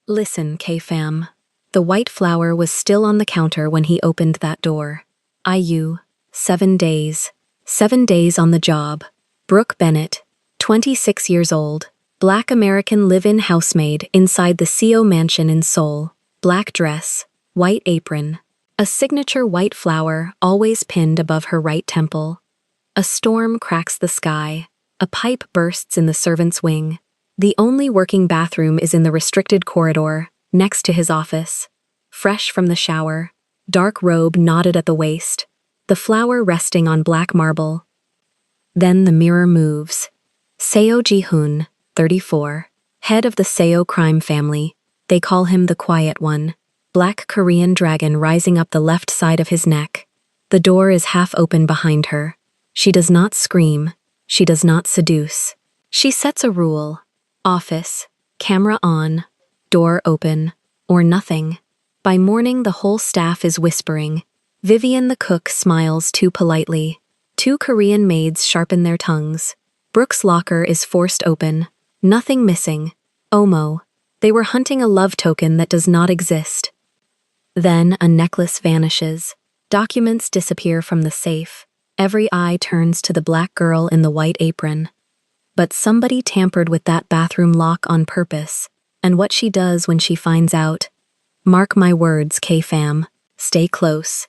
Listen, K-fam. The white flower was still on the counter when he opened that door. IU, 7 days. 7 days on the job. Brooke Bennett, 26 years old. Black American live-in housemaid inside the CO mansion in Seoul. Black dress, white apron. A signature white flower always pinned above her right temple. A storm cracks the sky. A pipe bursts in the servant's wing. The only working bathroom is in the restricted corridor, next to his office. Fresh from the shower, dark robe knotted at the waist, the flower resting on black marble. Then the mirror moves. Seo Ji-hoon, 34, head of the Seo crime family. They call him the Quiet One. Black Korean dragon rising up the left side of his neck. The door is half open behind her. She does not scream. She does not seduce. She sets a rule. Office, camera on, door open, or nothing. By morning, the whole staff is whispering. Vivian the cook smiles too politely. 2 Korean maids sharpen their tongues. Brooke's locker is forced open. Nothing missing. Omo. They were hunting a love token that does not exist. Then a necklace vanishes. Documents disappear from the safe. Every eye turns to the black girl in the white apron. But somebody tampered with that bathroom lock on purpose, and what she does when she finds out. Mark my words, K-fam. Stay close.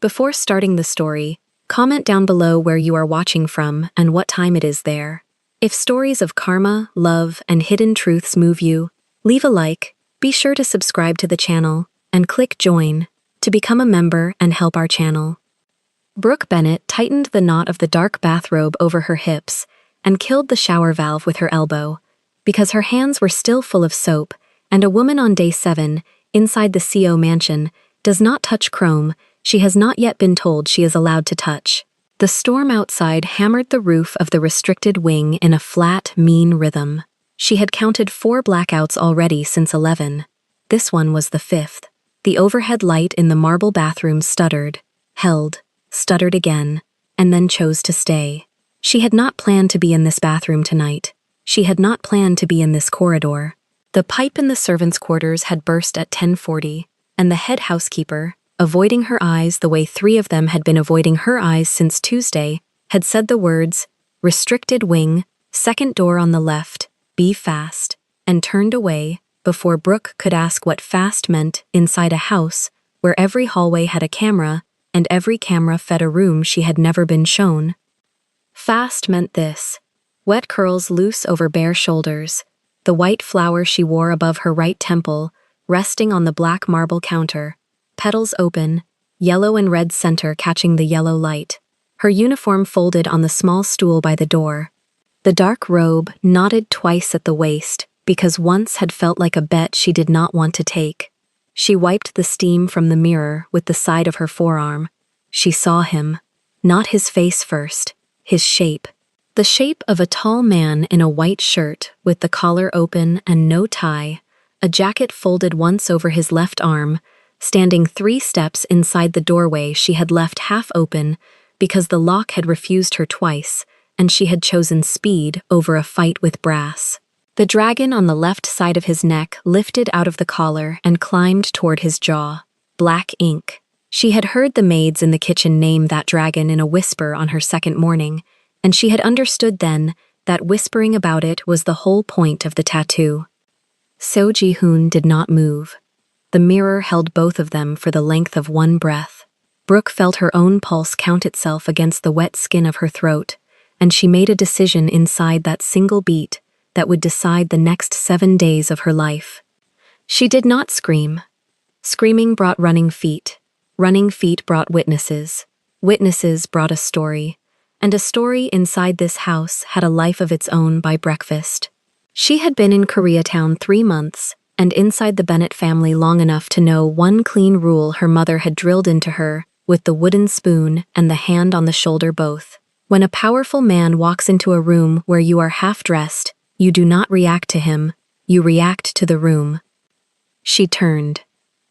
Before starting the story, comment down below where you are watching from and what time it is there. If stories of karma, love, and hidden truths move you, leave a like, be sure to subscribe to the channel, and click join to become a member and help our channel. Brooke Bennett tightened the knot of the dark bathrobe over her hips and killed the shower valve with her elbow, because her hands were still full of soap, and a woman on day 7, inside the CO mansion, does not touch chrome she has not yet been told she is allowed to touch. The storm outside hammered the roof of the restricted wing in a flat, mean rhythm. She had counted 4 blackouts already since 11. This one was the 5th. The overhead light in the marble bathroom stuttered, held, stuttered again, and then chose to stay. She had not planned to be in this bathroom tonight. She had not planned to be in this corridor. The pipe in the servants' quarters had burst at 10:40, and the head housekeeper, avoiding her eyes the way 3 of them had been avoiding her eyes since Tuesday, had said the words, "Restricted wing, second door on the left, be fast," and turned away before Brooke could ask what fast meant inside a house where every hallway had a camera and every camera fed a room she had never been shown. Fast meant this: wet curls loose over bare shoulders, the white flower she wore above her right temple, resting on the black marble counter, petals open, yellow and red center catching the yellow light, her uniform folded on the small stool by the door. The dark robe knotted twice at the waist because once had felt like a bet she did not want to take. She wiped the steam from the mirror with the side of her forearm. She saw him, not his face first. His shape. The shape of a tall man in a white shirt with the collar open and no tie, a jacket folded once over his left arm, standing 3 steps inside the doorway she had left half open because the lock had refused her twice, and she had chosen speed over a fight with brass. The dragon on the left side of his neck lifted out of the collar and climbed toward his jaw. Black ink. She had heard the maids in the kitchen name that dragon in a whisper on her second morning, and she had understood then that whispering about it was the whole point of the tattoo. Seo Ji-hoon did not move. The mirror held both of them for the length of one breath. Brooke felt her own pulse count itself against the wet skin of her throat, and she made a decision inside that single beat that would decide the next 7 days of her life. She did not scream. Screaming brought running feet. Running feet brought witnesses. Witnesses brought a story. And a story inside this house had a life of its own by breakfast. She had been in Koreatown 3 months, and inside the Bennett family long enough to know one clean rule her mother had drilled into her, with the wooden spoon and the hand on the shoulder both. When a powerful man walks into a room where you are half-dressed, you do not react to him, you react to the room. She turned.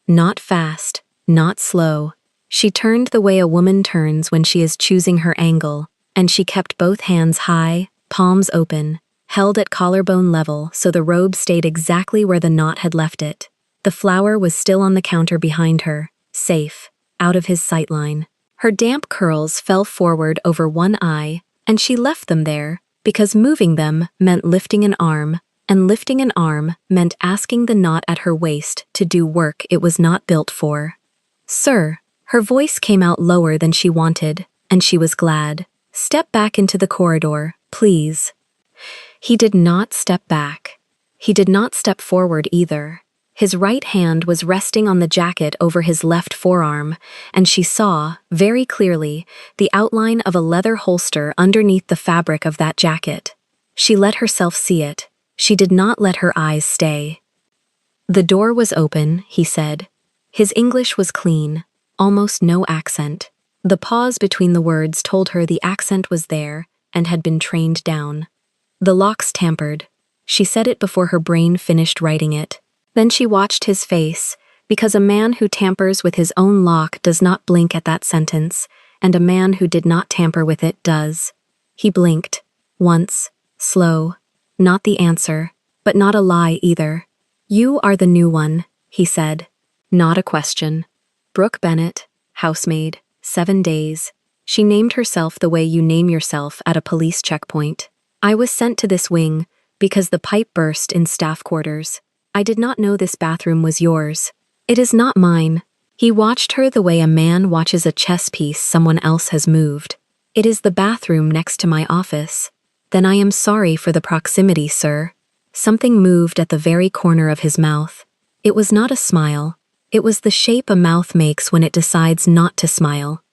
Not fast, not slow. She turned the way a woman turns when she is choosing her angle, and she kept both hands high, palms open. held at collarbone level so the robe stayed exactly where the knot had left it. The flower was still on the counter behind her, safe, out of his sightline. Her damp curls fell forward over one eye, and she left them there because moving them meant lifting an arm, and lifting an arm meant asking the knot at her waist to do work it was not built for. "Sir," her voice came out lower than she wanted, and she was glad. "Step back into the corridor, please." He did not step back. He did not step forward either. His right hand was resting on the jacket over his left forearm, and she saw, very clearly, the outline of a leather holster underneath the fabric of that jacket. She let herself see it. She did not let her eyes stay. "The door was open," he said. His English was clean, almost no accent. The pause between the words told her the accent was there and had been trained down. "The lock's tampered." She said it before her brain finished writing it. Then she watched his face, because a man who tampers with his own lock does not blink at that sentence, and a man who did not tamper with it does. He blinked. Once. Slow. Not the answer, but not a lie either. "You are the new one," he said. Not a question. Brooke Bennett, housemaid, 7 days. She named herself the way you name yourself at a police checkpoint. "I was sent to this wing because the pipe burst in staff quarters. I did not know this bathroom was yours. It is not mine." He watched her the way a man watches a chess piece someone else has moved. "It is the bathroom next to my office." "Then I am sorry for the proximity, sir." Something moved at the very corner of his mouth. It was not a smile. It was the shape a mouth makes when it decides not to smile.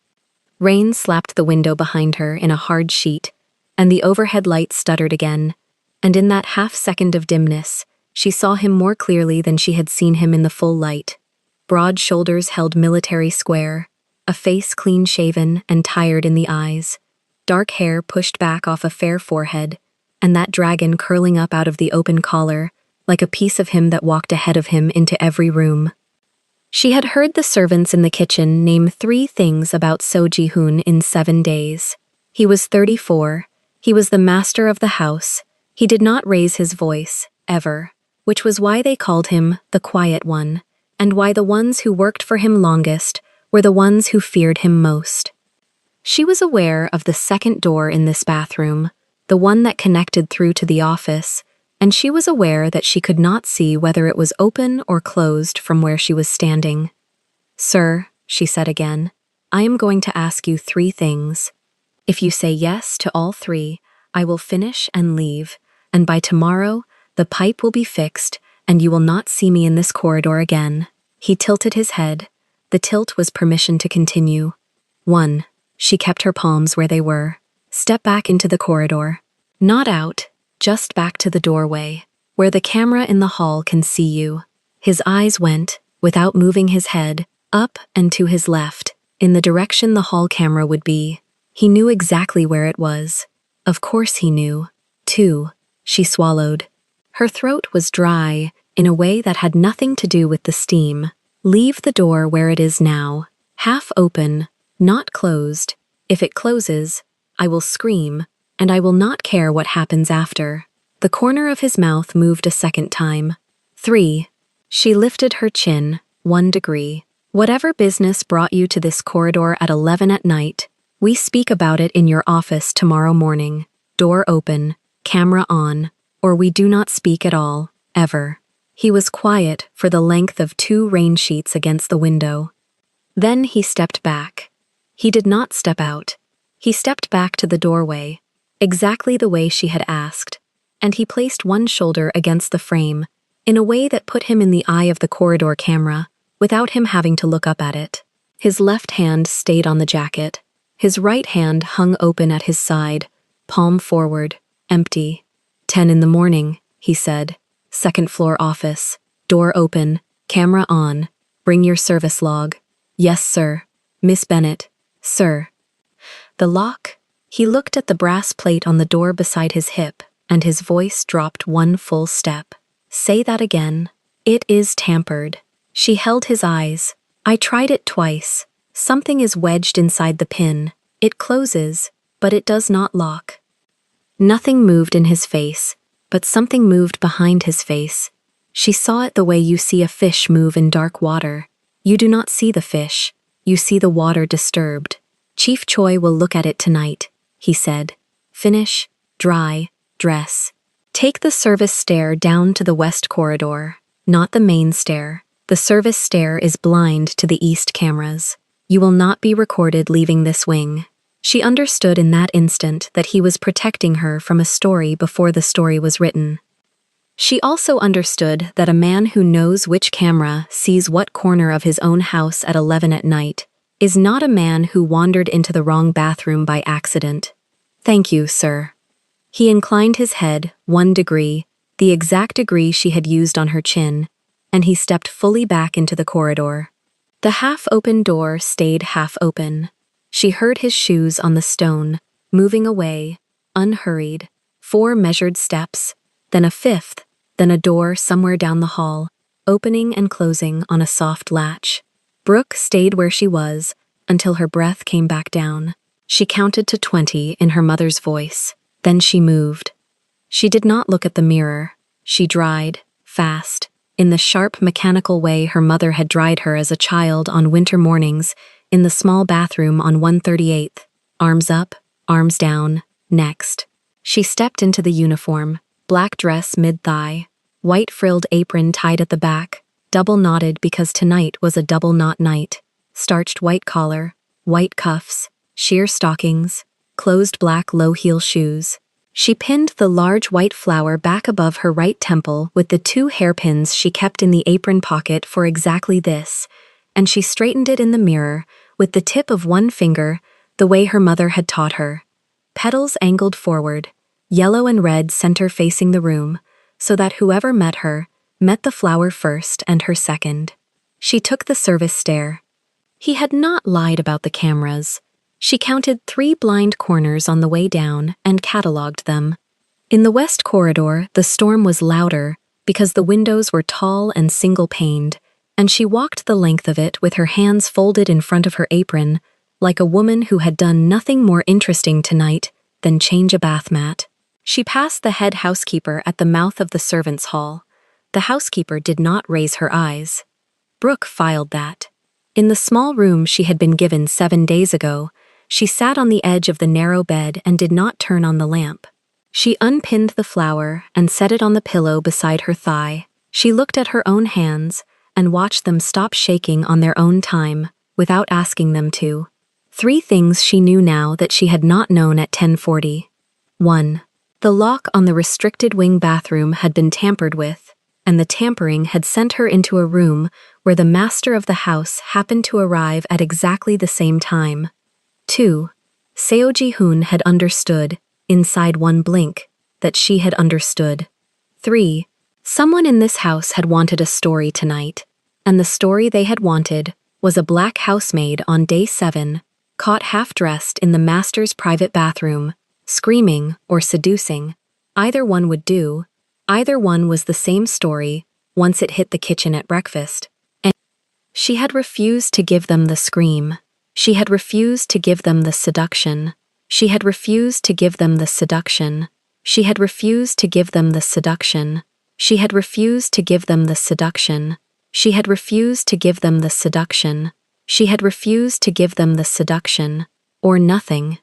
Rain slapped the window behind her in a hard sheet, and the overhead light stuttered again, and in that half-second of dimness, she saw him more clearly than she had seen him in the full light. Broad shoulders held military square, a face clean-shaven and tired in the eyes, dark hair pushed back off a fair forehead, and that dragon curling up out of the open collar, like a piece of him that walked ahead of him into every room. She had heard the servants in the kitchen name 3 things about So Ji-hoon in 7 days. He was 34. He was the master of the house. He did not raise his voice, ever, which was why they called him the quiet one, and why the ones who worked for him longest were the ones who feared him most. She was aware of the second door in this bathroom, the one that connected through to the office, and she was aware that she could not see whether it was open or closed from where she was standing. "Sir," she said again, "I am going to ask you 3 things. If you say yes to all 3, I will finish and leave, and by tomorrow, the pipe will be fixed, and you will not see me in this corridor again." He tilted his head. The tilt was permission to continue. 1. She kept her palms where they were. "Step back into the corridor. Not out, just back to the doorway, where the camera in the hall can see you." His eyes went, without moving his head, up and to his left, in the direction the hall camera would be. He knew exactly where it was. Of course he knew. 2. She swallowed. Her throat was dry, in a way that had nothing to do with the steam. "Leave the door where it is now, half open, not closed. If it closes, I will scream, and I will not care what happens after." The corner of his mouth moved a second time. 3. She lifted her chin, 1 degree. "Whatever business brought you to this corridor at 11 at night, we speak about it in your office tomorrow morning. Door open, camera on, or we do not speak at all, ever." He was quiet for the length of 2 rain sheets against the window. Then he stepped back. He did not step out. He stepped back to the doorway, exactly the way she had asked, and he placed one shoulder against the frame, in a way that put him in the eye of the corridor camera, without him having to look up at it. His left hand stayed on the jacket. His right hand hung open at his side, palm forward, empty. 10 in the morning, he said. "Second floor office. Door open, camera on. Bring your service log." "Yes, sir." "Miss Bennett." "Sir." The lock. He looked at the brass plate on the door beside his hip, and his voice dropped 1 full step. "Say that again." "It is tampered." She held his eyes. "I tried it twice. Something is wedged inside the pin. It closes, but it does not lock." Nothing moved in his face. but something moved behind his face. She saw it the way you see a fish move in dark water. You do not see the fish. You see the water disturbed. Chief Choi will look at it tonight, he said. Finish, dry, dress. Take the service stair down to the west corridor, not the main stair. The service stair is blind to the east cameras. You will not be recorded leaving this wing. She understood in that instant that he was protecting her from a story before the story was written. She also understood that a man who knows which camera sees what corner of his own house at 11 at night is not a man who wandered into the wrong bathroom by accident. Thank you, sir. He inclined his head 1 degree, the exact degree she had used on her chin, and he stepped fully back into the corridor. The half-open door stayed half-open. She heard his shoes on the stone, moving away, unhurried, 4 measured steps, then a 5th, then a door somewhere down the hall, opening and closing on a soft latch. Brooke stayed where she was until her breath came back down. She counted to 20 in her mother's voice. Then she moved. She did not look at the mirror. She dried, fast, in the sharp mechanical way her mother had dried her as a child on winter mornings in the small bathroom on 138th. Arms up, arms down, next. She stepped into the uniform, black dress mid-thigh, white frilled apron tied at the back, double knotted because tonight was a double knot night, starched white collar, white cuffs, sheer stockings, closed black low-heel shoes. She pinned the large white flower back above her right temple with the 2 hairpins she kept in the apron pocket for exactly this, and she straightened it in the mirror with the tip of 1 finger, the way her mother had taught her. Petals angled forward, yellow and red center facing the room, so that whoever met her met the flower first and her second. She took the service stair. He had not lied about the cameras. She counted 3 blind corners on the way down and catalogued them. In the west corridor, the storm was louder because the windows were tall and single-paned, and she walked the length of it with her hands folded in front of her apron, like a woman who had done nothing more interesting tonight than change a bath mat. She passed the head housekeeper at the mouth of the servants' hall. The housekeeper did not raise her eyes. Brooke filed that. In the small room she had been given 7 days ago, she sat on the edge of the narrow bed and did not turn on the lamp. She unpinned the flower and set it on the pillow beside her thigh. She looked at her own hands and watched them stop shaking on their own time, without asking them to. 3 things she knew now that she had not known at 10:40. 1. The lock on the restricted wing bathroom had been tampered with, and the tampering had sent her into a room where the master of the house happened to arrive at exactly the same time. 2. Seo Ji-hoon had understood, inside 1 blink, that she had understood. 3. Someone in this house had wanted a story tonight, and the story they had wanted was a black housemaid on day 7, caught half-dressed in the master's private bathroom, screaming or seducing. Either one would do. Either one was the same story once it hit the kitchen at breakfast. And she had refused to give them the scream. She had refused to give them the seduction. She had refused to give them the seduction. She had refused to give them the seduction. She had refused to give them the seduction. She had refused to give them the seduction. She had refused to give them the seduction, or nothing.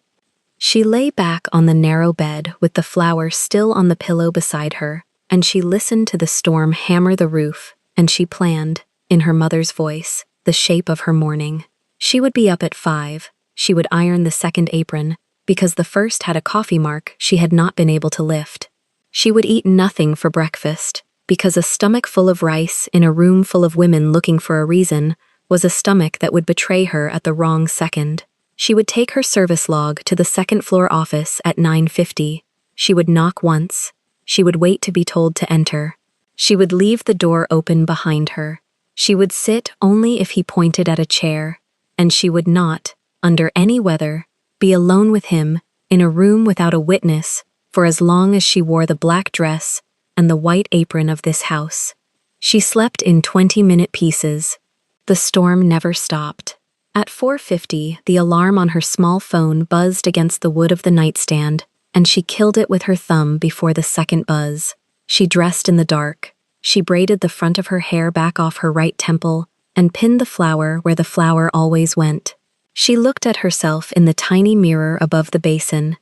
She lay back on the narrow bed with the flower still on the pillow beside her, and she listened to the storm hammer the roof, and she planned, in her mother's voice, the shape of her morning. She would be up at 5. She would iron the second apron, because the first had a coffee mark she had not been able to lift. She would eat nothing for breakfast, because a stomach full of rice in a room full of women looking for a reason was a stomach that would betray her at the wrong second. She would take her service log to the second-floor office at 9:50. She would knock once. She would wait to be told to enter. She would leave the door open behind her. She would sit only if he pointed at a chair, and she would not, under any weather, be alone with him in a room without a witness for as long as she wore the black dress and the white apron of this house. She slept in 20-minute pieces. The storm never stopped. At 4:50, the alarm on her small phone buzzed against the wood of the nightstand, and she killed it with her thumb before the second buzz. She dressed in the dark. She braided the front of her hair back off her right temple and pinned the flower where the flower always went. She looked at herself in the tiny mirror above the basin,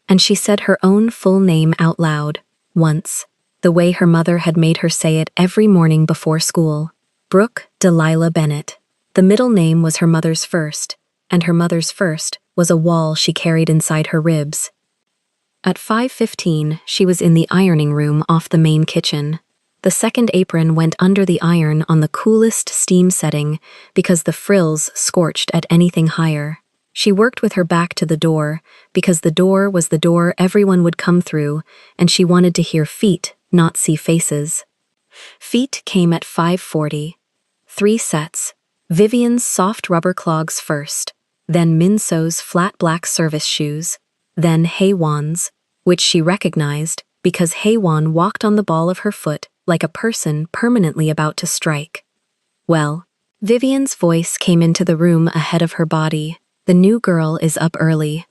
and she said her own full name out loud, once, the way her mother had made her say it every morning before school. Brooke Delilah Bennett. The middle name was her mother's first, and her mother's first was a wall she carried inside her ribs. At 5:15, she was in the ironing room off the main kitchen. The second apron went under the iron on the coolest steam setting because the frills scorched at anything higher. She worked with her back to the door because the door was the door everyone would come through, and she wanted to hear feet, not see faces. Feet came at 5:40. 3 sets. Vivian's soft rubber clogs first, then Minso's flat black service shoes, then Haywan's, which she recognized because Haywan walked on the ball of her foot like a person permanently about to strike. Well, Vivian's voice came into the room ahead of her body. The new girl is up early.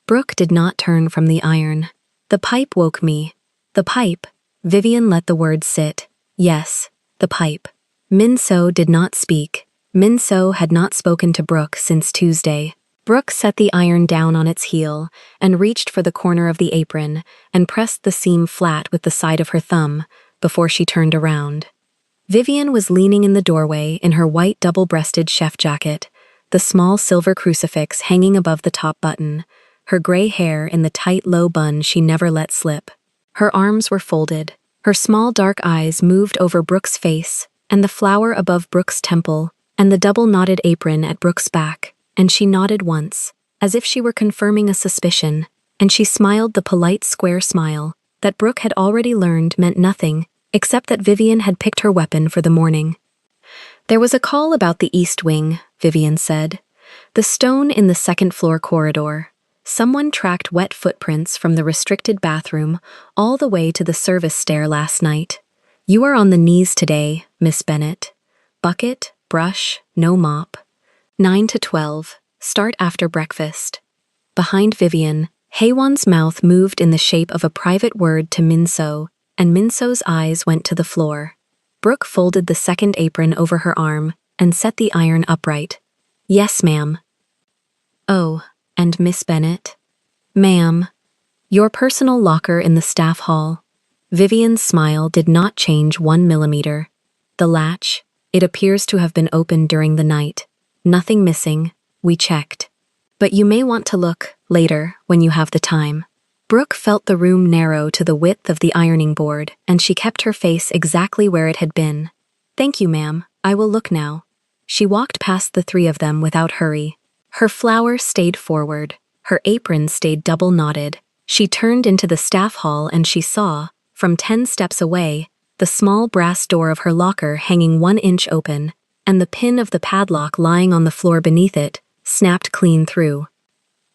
Brooke did not turn from the iron. The pipe woke me. The pipe. Vivian let the word sit. Yes, the pipe. Minso did not speak. Minso had not spoken to Brooke since Tuesday. Brooke set the iron down on its heel and reached for the corner of the apron and pressed the seam flat with the side of her thumb before she turned around. Vivian was leaning in the doorway in her white double-breasted chef jacket, the small silver crucifix hanging above the top button, her gray hair in the tight low bun she never let slip. Her arms were folded. Her small dark eyes moved over Brooke's face and the flower above Brooke's temple and the double-knotted apron at Brooke's back, and she nodded once, as if she were confirming a suspicion, and she smiled the polite square smile that Brooke had already learned meant nothing except that Vivian had picked her weapon for the morning. There was a call about the east wing, Vivian said. The stone in the second-floor corridor. Someone tracked wet footprints from the restricted bathroom all the way to the service stair last night. You are on the knees today, Miss Bennett. Bucket, brush, no mop. 9 to 12. Start after breakfast. Behind Vivian, Haywan's mouth moved in the shape of a private word to Minso, and Minso's eyes went to the floor. Brooke folded the second apron over her arm and set the iron upright. Yes, ma'am. Oh, and Miss Bennett? Ma'am. Your personal locker in the staff hall. Vivian's smile did not change 1 millimeter. The latch, it appears to have been opened during the night. Nothing missing, we checked. But you may want to look later when you have the time. Brooke felt the room narrow to the width of the ironing board, and she kept her face exactly where it had been. Thank you, ma'am. I will look now. She walked past the 3 of them without hurry. Her flower stayed forward. Her apron stayed double-knotted. She turned into the staff hall and she saw, from 10 steps away, the small brass door of her locker hanging 1 inch open, and the pin of the padlock lying on the floor beneath it, snapped clean through.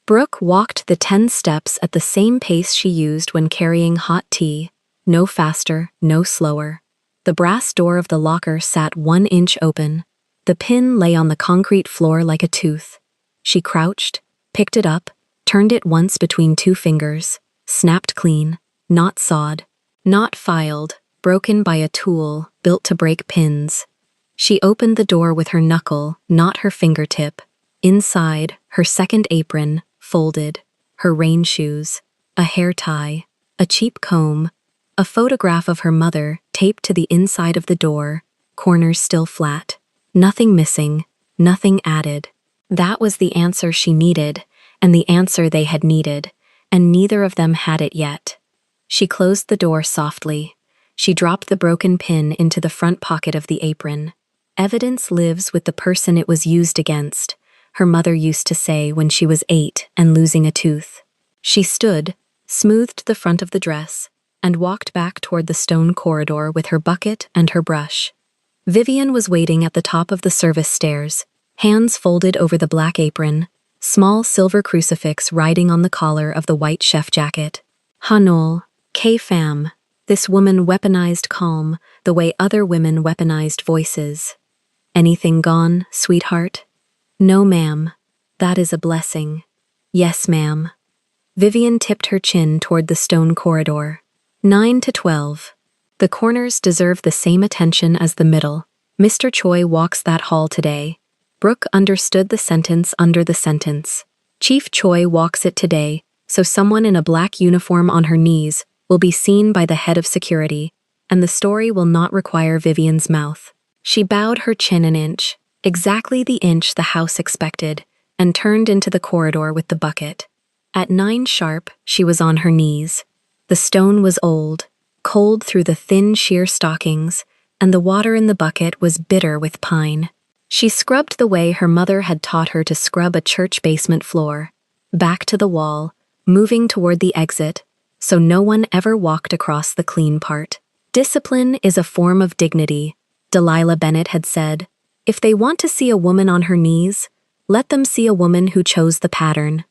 Brooke walked the 10 steps at the same pace she used when carrying hot tea, no faster, no slower. The brass door of the locker sat 1 inch open. The pin lay on the concrete floor like a tooth. She crouched, picked it up, turned it once between 2 fingers, snapped clean, not sawed, not filed, broken by a tool built to break pins. She opened the door with her knuckle, not her fingertip. Inside, her second apron, folded, her rain shoes, a hair tie, a cheap comb, a photograph of her mother taped to the inside of the door, corners still flat. Nothing missing, nothing added. That was the answer she needed, and the answer they had needed, and neither of them had it yet. She closed the door softly. She dropped the broken pin into the front pocket of the apron. Evidence lives with the person it was used against, her mother used to say when she was 8 and losing a tooth. She stood, smoothed the front of the dress, and walked back toward the stone corridor with her bucket and her brush. Vivian was waiting at the top of the service stairs, hands folded over the black apron, small silver crucifix riding on the collar of the white chef jacket. Hanol, K-fam. This woman weaponized calm the way other women weaponized voices. Anything gone, sweetheart? No, ma'am. That is a blessing. Yes, ma'am. Vivian tipped her chin toward the stone corridor. 9 to 12. The corners deserve the same attention as the middle. Mr. Choi walks that hall today. Brooke understood the sentence under the sentence. Chief Choi walks it today, so someone in a black uniform on her knees will be seen by the head of security, and the story will not require Vivian's mouth. She bowed her chin an inch, exactly the inch the house expected, and turned into the corridor with the bucket. At 9 sharp, she was on her knees. The stone was old, cold through the thin sheer stockings, and the water in the bucket was bitter with pine. She scrubbed the way her mother had taught her to scrub a church basement floor, back to the wall, moving toward the exit, so no one ever walked across the clean part. Discipline is a form of dignity, Delilah Bennett had said. If they want to see a woman on her knees, let them see a woman who chose the pattern.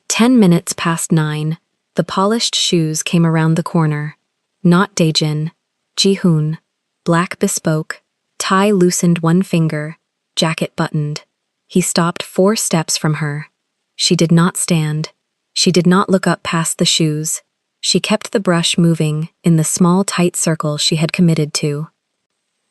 10 minutes past 9, the polished shoes came around the corner. Not Daejin, Ji-hoon, black bespoke, tie loosened one finger, jacket buttoned. He stopped 4 steps from her. She did not stand. She did not look up past the shoes. She kept the brush moving in the small tight circle she had committed to.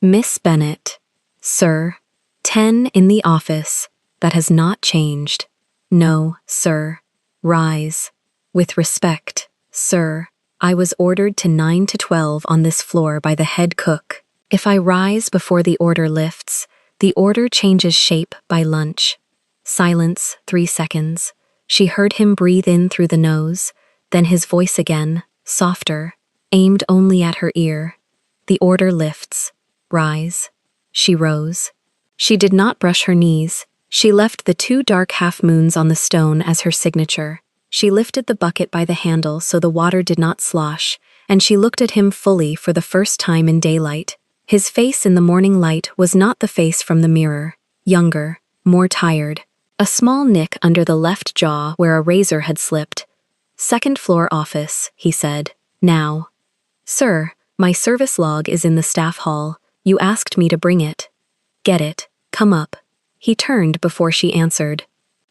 Miss Bennett, sir, 10 in the office. That has not changed. No, sir. Rise. With respect, sir, I was ordered to 9 to 12 on this floor by the head cook. If I rise before the order lifts, the order changes shape by lunch. Silence, 3 seconds. She heard him breathe in through the nose, then his voice again, softer, aimed only at her ear. The order lifts. Rise. She rose. She did not brush her knees. She left the 2 dark half-moons on the stone as her signature. She lifted the bucket by the handle so the water did not slosh, and she looked at him fully for the first time in daylight. His face in the morning light was not the face from the mirror. Younger, more tired. A small nick under the left jaw where a razor had slipped. "Second floor office," he said. "Now." "Sir, my service log is in the staff hall. You asked me to bring it." "Get it. Come up." He turned before she answered.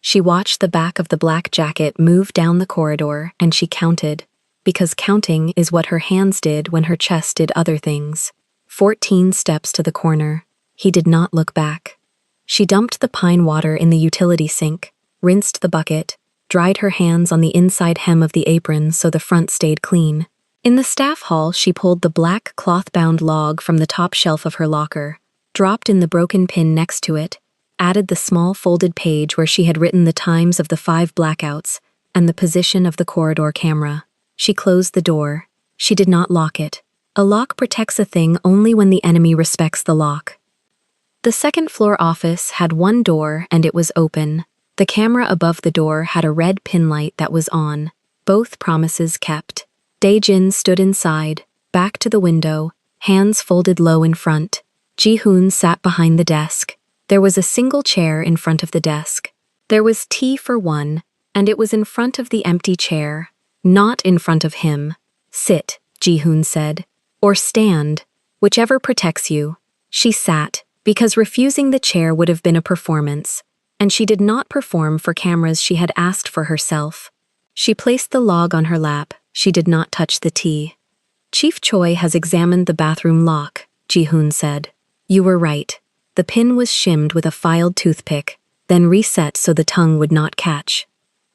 She watched the back of the black jacket move down the corridor, and she counted, because counting is what her hands did when her chest did other things. 14 steps to the corner. He did not look back. She dumped the pine water in the utility sink, rinsed the bucket, dried her hands on the inside hem of the apron so the front stayed clean. In the staff hall, she pulled the black cloth-bound log from the top shelf of her locker, dropped in the broken pin next to it, added the small folded page where she had written the times of the 5 blackouts and the position of the corridor camera. She closed the door. She did not lock it. A lock protects a thing only when the enemy respects the lock. The second-floor office had 1 door and it was open. The camera above the door had a red pin light that was on. Both promises kept. Daejin stood inside, back to the window, hands folded low in front. Ji-hoon sat behind the desk. There was a single chair in front of the desk. There was tea for one, and it was in front of the empty chair, not in front of him. "Sit," Ji-hoon said, "or stand, whichever protects you." She sat, because refusing the chair would have been a performance, and she did not perform for cameras she had asked for herself. She placed the log on her lap. She did not touch the tea. "Chief Choi has examined the bathroom lock," Ji-hoon said. "You were right. The pin was shimmed with a filed toothpick, then reset so the tongue would not catch."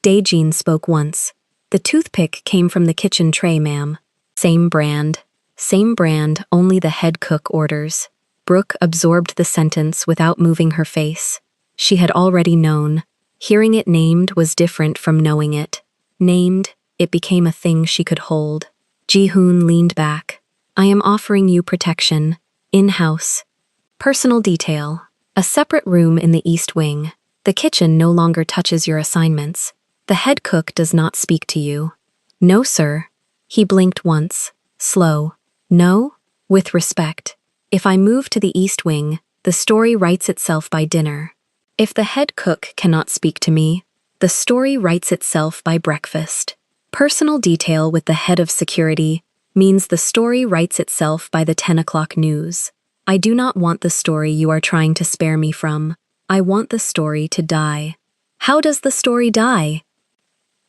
Daejin spoke once. "The toothpick came from the kitchen tray, ma'am." Same brand, only the head cook orders." Brooke absorbed the sentence without moving her face. She had already known. Hearing it named was different from knowing it. Named, it became a thing she could hold. Ji-hoon leaned back. "I am offering you protection. In-house. Personal detail. A separate room in the east wing. The kitchen no longer touches your assignments. The head cook does not speak to you." "No, sir." He blinked once. Slow. "No? With respect. If I move to the east wing, the story writes itself by dinner. If the head cook cannot speak to me, the story writes itself by breakfast. Personal detail with the head of security means the story writes itself by the 10 o'clock news. I do not want the story you are trying to spare me from. I want the story to die." "How does the story die?"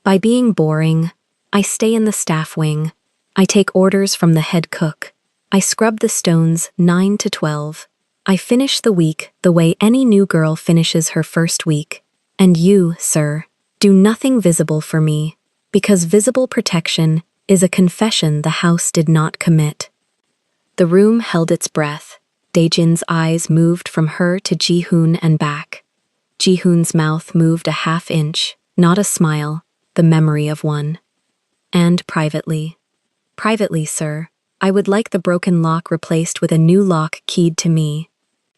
"By being boring. I stay in the staff wing. I take orders from the head cook. I scrub the stones 9 to 12. I finish the week the way any new girl finishes her first week. And you, sir, do nothing visible for me, because visible protection is a confession the house did not commit. The room held its breath. Daejin's eyes moved from her to Ji-hoon and back. Ji-hoon's mouth moved a half-inch, not a smile, the memory of one. And privately, sir, I would like the broken lock replaced with a new lock keyed to me.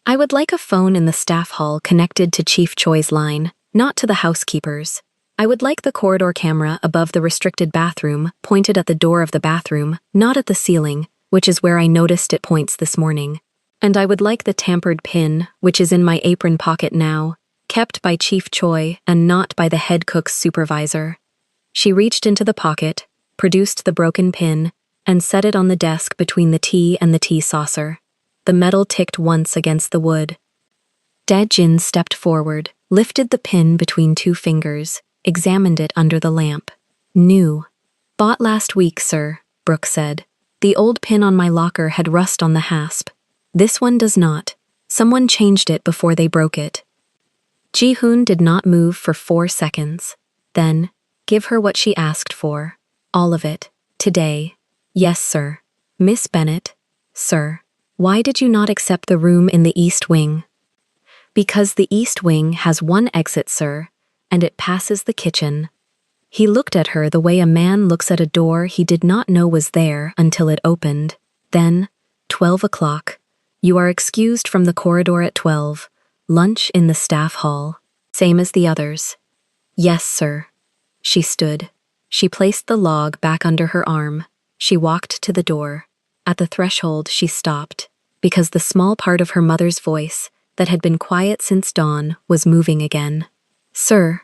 I would like a phone in the staff hall connected to Chief Choi's line, not to the housekeeper's. I would like the corridor camera above the restricted bathroom pointed at the door of the bathroom, not at the ceiling, which is where I noticed it points this morning. And I would like the tampered pin, which is in my apron pocket now, kept by Chief Choi and not by the head cook's supervisor. She reached into the pocket, produced the broken pin, and set it on the desk between the tea and the tea saucer. The metal ticked once against the wood. Daejin stepped forward, lifted the pin between two fingers, examined it under the lamp. New. Bought last week, sir, Brooke said. The old pin on my locker had rust on the hasp. This one does not. Someone changed it before they broke it. Ji-hoon did not move for 4 seconds. Then, give her what she asked for. All of it. Today. Yes, sir. Miss Bennett. Sir. Why did you not accept the room in the East Wing? Because the East Wing has one exit, sir, and it passes the kitchen. He looked at her the way a man looks at a door he did not know was there until it opened. Then, 12 o'clock. You are excused from the corridor at 12. Lunch in the staff hall. Same as the others. Yes, sir. She stood. She placed the log back under her arm. She walked to the door. At the threshold, she stopped, because the small part of her mother's voice, that had been quiet since dawn, was moving again. Sir.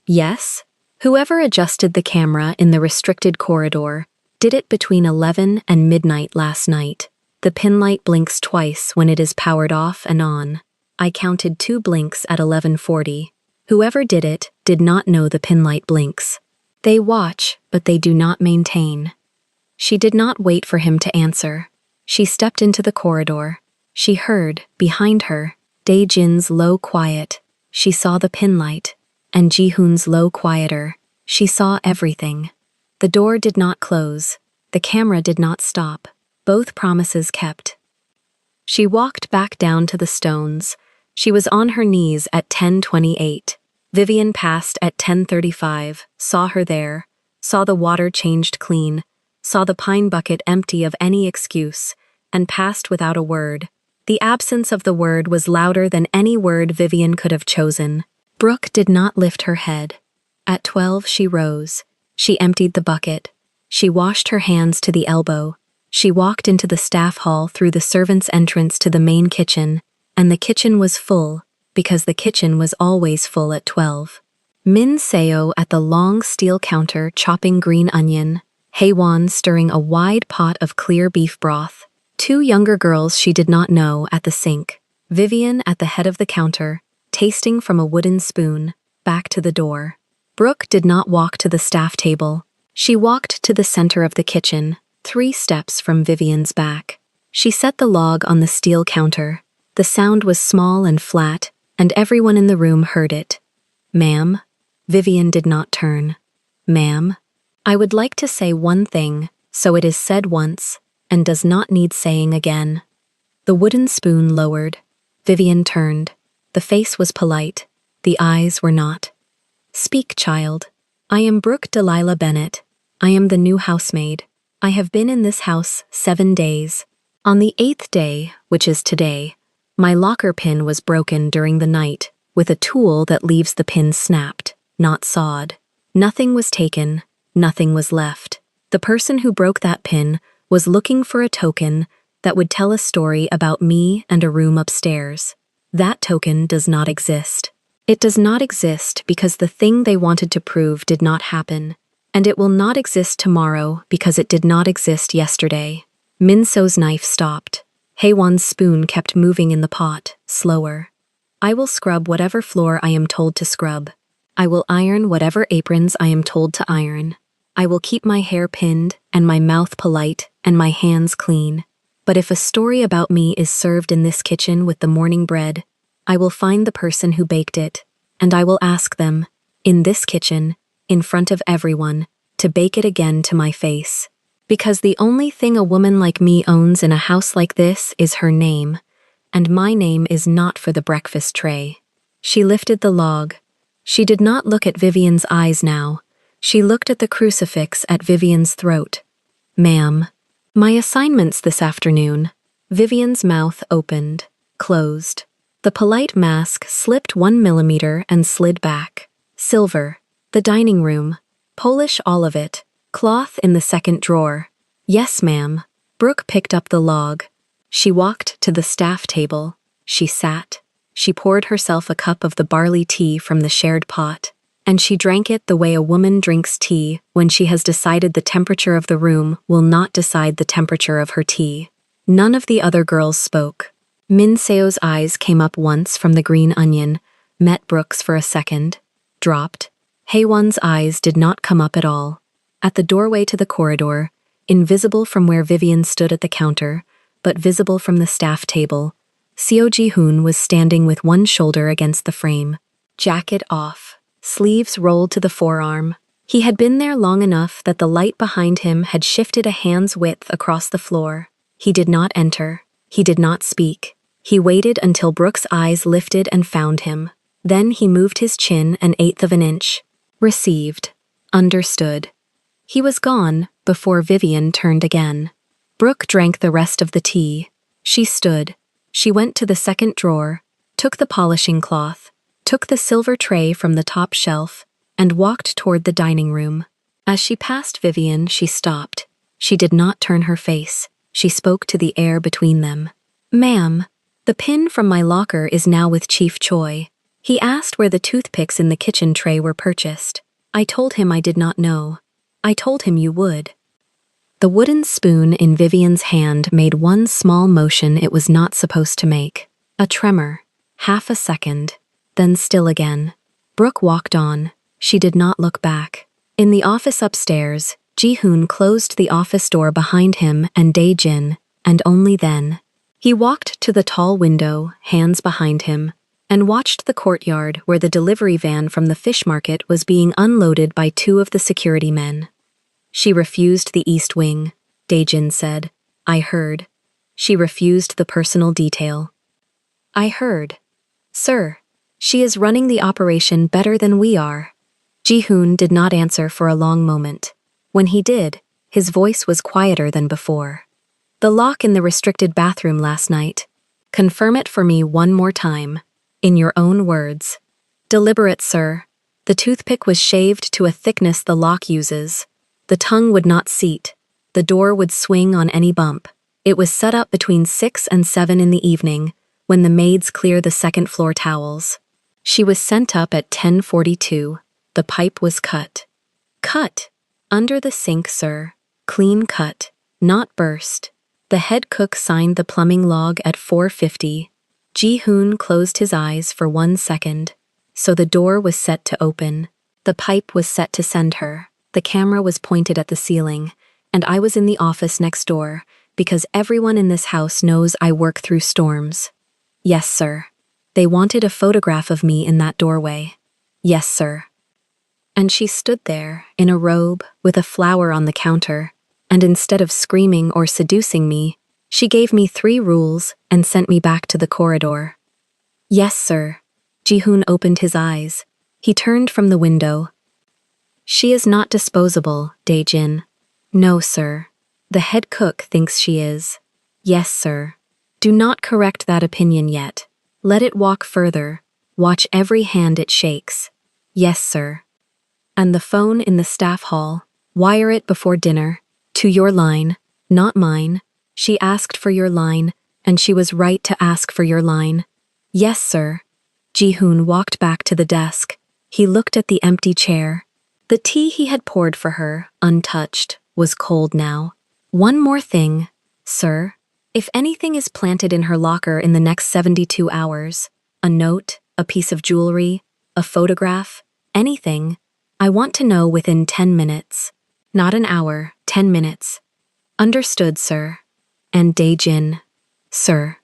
Yes? Whoever adjusted the camera in the restricted corridor did it between 11 and midnight last night. The pin light blinks twice when it is powered off and on. I counted 2 blinks at 11:40. Whoever did it did not know the pin light blinks. They watch, but they do not maintain. She did not wait for him to answer. She stepped into the corridor. She heard, behind her, Daejin's low quiet. She saw the pin light, and Ji-hoon's low quieter. She saw everything. The door did not close. The camera did not stop. Both promises kept. She walked back down to the stones. She was on her knees at 10:28. Vivian passed at 10:35, saw her there, saw the water changed clean, saw the pine bucket empty of any excuse, and passed without a word. The absence of the word was louder than any word Vivian could have chosen. Brooke did not lift her head. At 12 she rose. She emptied the bucket. She washed her hands to the elbow. She walked into the staff hall through the servants' entrance to the main kitchen, and the kitchen was full, because the kitchen was always full at 12. Min Seo at the long steel counter chopping green onion, Haewon stirring a wide pot of clear beef broth, 2 younger girls she did not know at the sink, Vivian at the head of the counter, tasting from a wooden spoon, back to the door. Brooke did not walk to the staff table. She walked to the center of the kitchen, 3 steps from Vivian's back. She set the log on the steel counter. The sound was small and flat, and everyone in the room heard it. Ma'am? Vivian did not turn. Ma'am? I would like to say one thing, so it is said once, and does not need saying again. The wooden spoon lowered. Vivian turned. The face was polite. The eyes were not. Speak, child. I am Brooke Delilah Bennett. I am the new housemaid. I have been in this house 7 days. On the 8th day, which is today, my locker pin was broken during the night with a tool that leaves the pin snapped, not sawed. Nothing was taken, nothing was left. The person who broke that pin was looking for a token that would tell a story about me and a room upstairs. That token does not exist. It does not exist because the thing they wanted to prove did not happen, and it will not exist tomorrow because it did not exist yesterday. Minso's knife stopped. Haewon's spoon kept moving in the pot, slower. I will scrub whatever floor I am told to scrub. I will iron whatever aprons I am told to iron. I will keep my hair pinned and my mouth polite and my hands clean. But if a story about me is served in this kitchen with the morning bread, I will find the person who baked it, and I will ask them, in this kitchen, in front of everyone, to bake it again to my face. Because the only thing a woman like me owns in a house like this is her name, and my name is not for the breakfast tray. She lifted the log. She did not look at Vivian's eyes now. She looked at the crucifix at Vivian's throat. Ma'am, my assignments this afternoon. Vivian's mouth opened, closed. The polite mask slipped 1 millimeter and slid back. Silver. The dining room. Polish all of it. Cloth in the second drawer. Yes, ma'am. Brooke picked up the log. She walked to the staff table. She sat. She poured herself a cup of the barley tea from the shared pot, and she drank it the way a woman drinks tea when she has decided the temperature of the room will not decide the temperature of her tea. None of the other girls spoke. Min Seo's eyes came up once from the green onion, met Brooke's for a second, dropped. Haewon's eyes did not come up at all. At the doorway to the corridor, invisible from where Vivian stood at the counter, but visible from the staff table, Seo Ji-hoon was standing with one shoulder against the frame. Jacket off, sleeves rolled to the forearm. He had been there long enough that the light behind him had shifted a hand's width across the floor. He did not enter. He did not speak. He waited until Brooke's eyes lifted and found him. Then he moved his chin an eighth of an inch. Received. Understood. He was gone before Vivian turned again. Brooke drank the rest of the tea. She stood. She went to the second drawer, took the polishing cloth, took the silver tray from the top shelf, and walked toward the dining room. As she passed Vivian, she stopped. She did not turn her face. She spoke to the air between them. Ma'am, the pin from my locker is now with Chief Choi. He asked where the toothpicks in the kitchen tray were purchased. I told him I did not know. I told him you would. The wooden spoon in Vivian's hand made one small motion it was not supposed to make. A tremor. Half a second. Then still again. Brooke walked on. She did not look back. In the office upstairs, Ji-hoon closed the office door behind him and Dae-jin, and only then. He walked to the tall window, hands behind him, and watched the courtyard where the delivery van from the fish market was being unloaded by two of the security men. She refused the East Wing, Dae-jin said. I heard. She refused the personal detail. I heard. Sir, she is running the operation better than we are. Ji-hoon did not answer for a long moment. When he did, his voice was quieter than before. The lock in the restricted bathroom last night. Confirm it for me one more time. In your own words. Deliberate, sir. The toothpick was shaved to a thickness the lock uses. The tongue would not seat. The door would swing on any bump. It was set up between 6 and 7 in the evening, when the maids clear the second floor towels. She was sent up at 10:42. The pipe was cut. Cut! Under the sink, sir. Clean cut. Not burst. The head cook signed the plumbing log at 4:50. Ji-hoon closed his eyes for 1 second. So the door was set to open. The pipe was set to send her. The camera was pointed at the ceiling, and I was in the office next door, because everyone in this house knows I work through storms. Yes, sir. They wanted a photograph of me in that doorway. Yes, sir. And she stood there, in a robe, with a flower on the counter, and instead of screaming or seducing me, she gave me 3 rules and sent me back to the corridor. Yes, sir. Ji-hoon opened his eyes. He turned from the window. She is not disposable, Dae-jin. No, sir. The head cook thinks she is. Yes, sir. Do not correct that opinion yet. Let it walk further. Watch every hand it shakes. Yes, sir. And the phone in the staff hall. Wire it before dinner. To your line, not mine. She asked for your line, and she was right to ask for your line. Yes, sir. Ji-hoon walked back to the desk. He looked at the empty chair. The tea he had poured for her, untouched, was cold now. One more thing, sir. If anything is planted in her locker in the next 72 hours, a note, a piece of jewelry, a photograph, anything, I want to know within 10 minutes. Not an hour, 10 minutes. Understood, sir. And Dae-jin. Sir.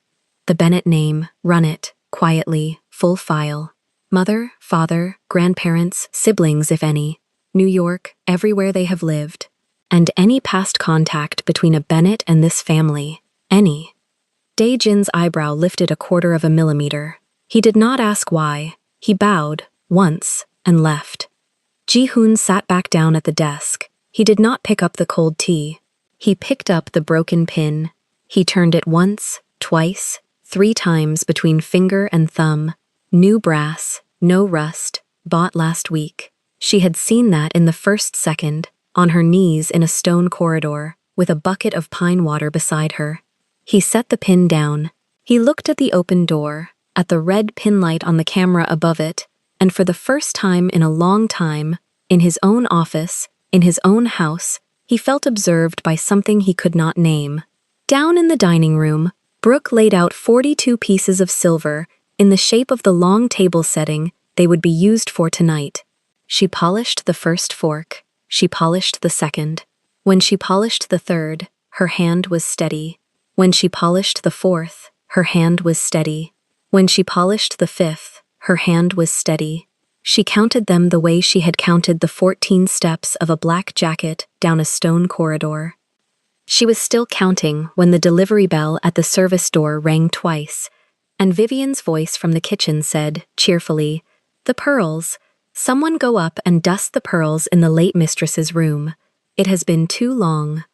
The Bennett name, run it, quietly, full file. Mother, father, grandparents, siblings if any. New York, everywhere they have lived. And any past contact between a Bennett and this family. Any. Dae-jin's eyebrow lifted 1/4 millimeter. He did not ask why. He bowed, once, and left. Ji-hoon sat back down at the desk. He did not pick up the cold tea. He picked up the broken pin. He turned it once, twice, 3 times between finger and thumb. New brass, no rust, bought last week. She had seen that in the first second, on her knees in a stone corridor, with a bucket of pine water beside her. He set the pin down. He looked at the open door, at the red pin light on the camera above it, and for the first time in a long time, in his own office, in his own house, he felt observed by something he could not name. Down in the dining room, Brooke laid out 42 pieces of silver in the shape of the long table setting they would be used for tonight. She polished the first fork. She polished the second. When she polished the third, her hand was steady. When she polished the fourth, her hand was steady. When she polished the fifth, her hand was steady. She counted them the way she had counted the 14 steps of a black jacket down a stone corridor. She was still counting when the delivery bell at the service door rang twice, and Vivian's voice from the kitchen said, cheerfully, "The pearls. Someone go up and dust the pearls in the late mistress's room. It has been too long."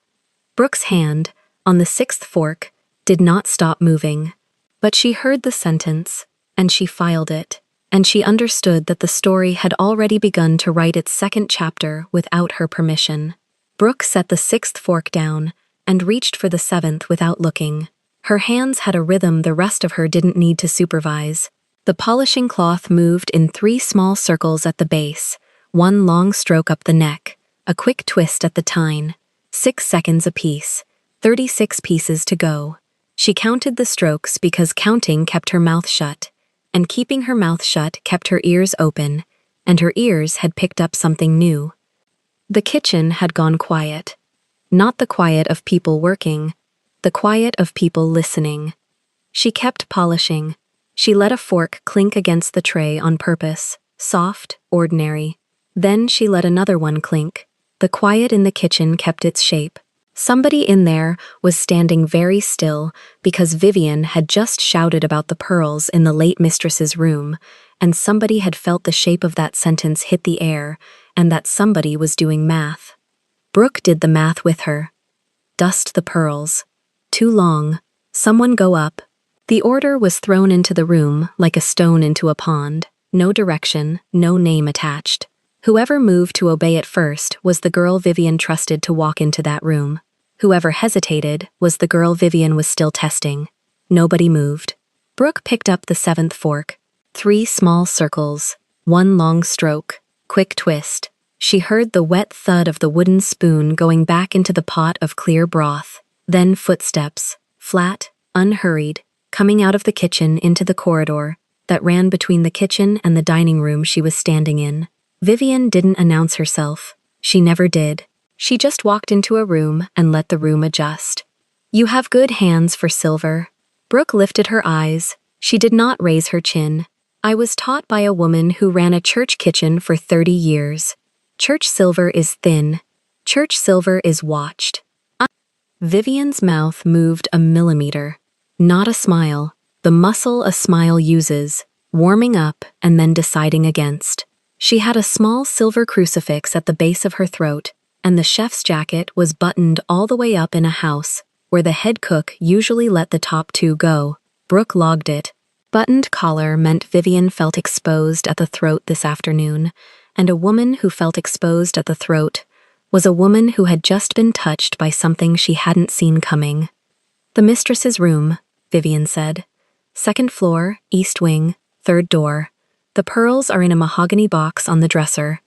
Brooke's hand, on the 6th fork, did not stop moving. But she heard the sentence, and she filed it, and she understood that the story had already begun to write its 2nd chapter without her permission. Brooke set the 6th fork down and reached for the 7th without looking. Her hands had a rhythm the rest of her didn't need to supervise. The polishing cloth moved in 3 small circles at the base, 1 long stroke up the neck, a quick twist at the tine, 6 seconds apiece, 36 pieces to go. She counted the strokes because counting kept her mouth shut, and keeping her mouth shut kept her ears open, and her ears had picked up something new. The kitchen had gone quiet. Not the quiet of people working, the quiet of people listening. She kept polishing. She let a fork clink against the tray on purpose, soft, ordinary. Then she let another one clink. The quiet in the kitchen kept its shape. Somebody in there was standing very still because Vivian had just shouted about the pearls in the late mistress's room, and somebody had felt the shape of that sentence hit the air, and that somebody was doing math. Brooke did the math with her. Dust the pearls. Too long. Someone go up. The order was thrown into the room like a stone into a pond. No direction, no name attached. Whoever moved to obey it first was the girl Vivian trusted to walk into that room. Whoever hesitated was the girl Vivian was still testing. Nobody moved. Brooke picked up the 7th fork. 3 small circles. 1 long stroke. Quick twist. She heard the wet thud of the wooden spoon going back into the pot of clear broth. Then footsteps, flat, unhurried, coming out of the kitchen into the corridor that ran between the kitchen and the dining room she was standing in. Vivian didn't announce herself. She never did. She just walked into a room and let the room adjust. "You have good hands for silver." Brooke lifted her eyes. She did not raise her chin. "I was taught by a woman who ran a church kitchen for 30 years. Church silver is thin. Church silver is watched." Vivian's mouth moved a millimeter. Not a smile. The muscle a smile uses, warming up and then deciding against. She had a small silver crucifix at the base of her throat, and the chef's jacket was buttoned all the way up in a house where the head cook usually let the top 2 go. Brooke logged it. Buttoned collar meant Vivian felt exposed at the throat this afternoon, and a woman who felt exposed at the throat was a woman who had just been touched by something she hadn't seen coming. "The mistress's room," Vivian said. "2nd floor, east wing, 3rd door. The pearls are in a mahogany box on the dresser.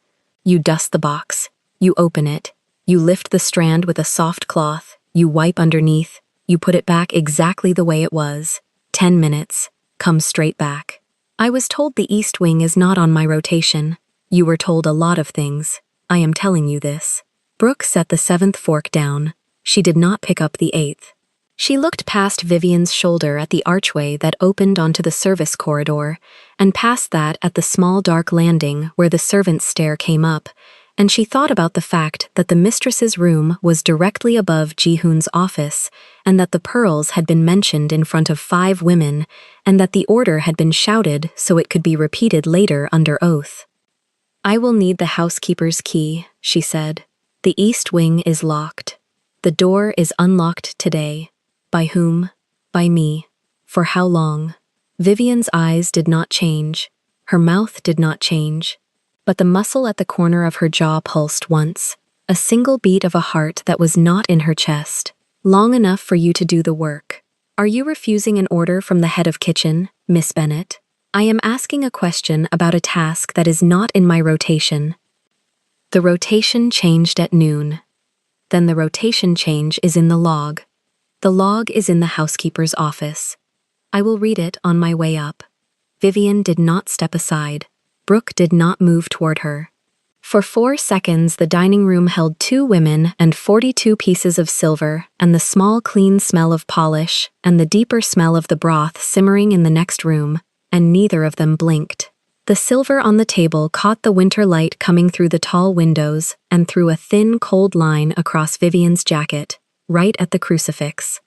You dust the box. You open it. You lift the strand with a soft cloth. You wipe underneath. You put it back exactly the way it was. 10 minutes. Come straight back. I was told the east wing is not on my rotation. You were told a lot of things. I am telling you this." Brooke set the 7th fork down. She did not pick up the 8th. She looked past Vivian's shoulder at the archway that opened onto the service corridor, and past that at the small dark landing where the servants' stair came up, and she thought about the fact that the mistress's room was directly above Ji-hoon's office, and that the pearls had been mentioned in front of 5 women, and that the order had been shouted so it could be repeated later under oath. "I will need the housekeeper's key," she said. "The east wing is locked. The door is unlocked today. By whom? By me. For how long?" Vivian's eyes did not change. Her mouth did not change. But the muscle at the corner of her jaw pulsed once, a single beat of a heart that was not in her chest. "Long enough for you to do the work. Are you refusing an order from the head of kitchen, Miss Bennet? I am asking a question about a task that is not in my rotation." The rotation changed at noon. Then the rotation change is in the log. The log is in the housekeeper's office. I will read it on my way up. Vivian did not step aside. Brooke did not move toward her. For 4 seconds the dining room held 2 women and 42 pieces of silver, and the small clean smell of polish, and the deeper smell of the broth simmering in the next room, and neither of them blinked. The silver on the table caught the winter light coming through the tall windows and threw a thin, cold line across Vivian's jacket, right at the crucifix.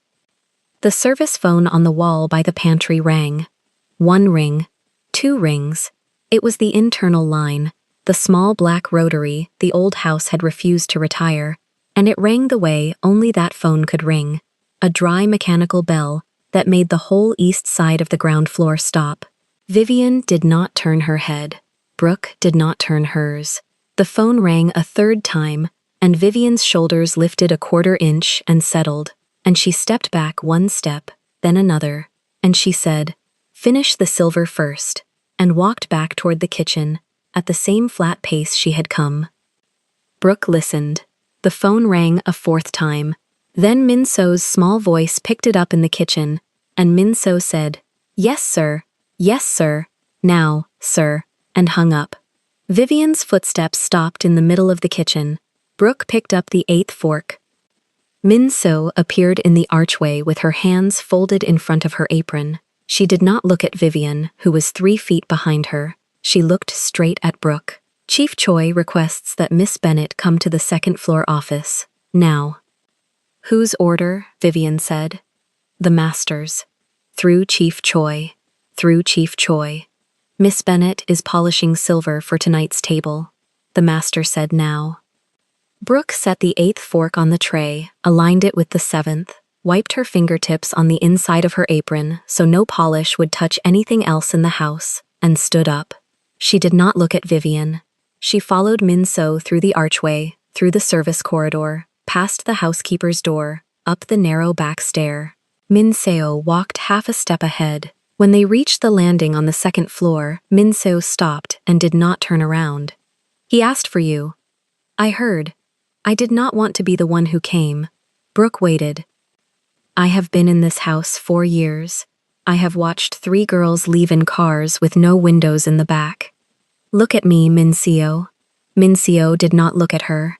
The service phone on the wall by the pantry rang. 1 ring, 2 rings. It was the internal line, the small black rotary the old house had refused to retire, and it rang the way only that phone could ring, a dry mechanical bell that made the whole east side of the ground floor stop. Vivian did not turn her head. Brooke did not turn hers. The phone rang a 3rd time, and Vivian's shoulders lifted a 1/4 inch and settled, and she stepped back 1 step, then another, and she said, "Finish the silver first," and walked back toward the kitchen, at the same flat pace she had come. Brooke listened. The phone rang a 4th time. Then Min So's small voice picked it up in the kitchen, and Min So said, "Yes, sir. Yes, sir. Now, sir," and hung up. Vivian's footsteps stopped in the middle of the kitchen. Brooke picked up the 8th fork. Min So appeared in the archway with her hands folded in front of her apron. She did not look at Vivian, who was 3 feet behind her. She looked straight at Brooke. "Chief Choi requests that Miss Bennet come to the 2nd floor office. Now." "Whose order?" Vivian said. "The master's. Through Chief Choi. Through Chief Choi. Miss Bennet is polishing silver for tonight's table," the master said now. Brooke set the 8th fork on the tray, aligned it with the 7th, wiped her fingertips on the inside of her apron so no polish would touch anything else in the house, and stood up. She did not look at Vivian. She followed Min So through the archway, through the service corridor, past the housekeeper's door, up the narrow back stair. Min So walked half a step ahead. When they reached the landing on the 2nd floor, Min So stopped and did not turn around. "He asked for you." "I heard. I did not want to be the one who came." Brooke waited. "I have been in this house 4 years. I have watched 3 girls leave in cars with no windows in the back. Look at me, Min So." Min So did not look at her.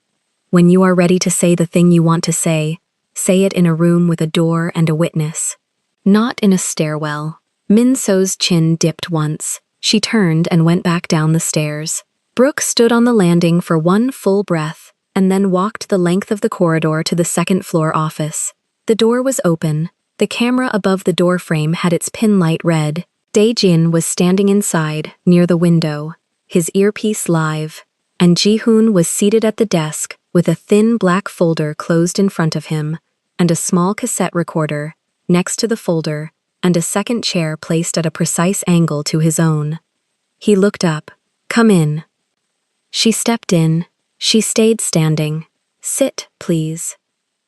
"When you are ready to say the thing you want to say it in a room with a door and a witness. Not in a stairwell." Min So's chin dipped once. She turned and went back down the stairs. Brooke stood on the landing for 1 full breath, and then walked the length of the corridor to the 2nd floor office. The door was open. The camera above the doorframe had its pin light red. Dae-jin was standing inside, near the window, his earpiece live, and Ji-hoon was seated at the desk with a thin black folder closed in front of him, and a small cassette recorder, next to the folder, and a 2nd chair placed at a precise angle to his own. He looked up. "Come in." She stepped in. She stayed standing. "Sit, please."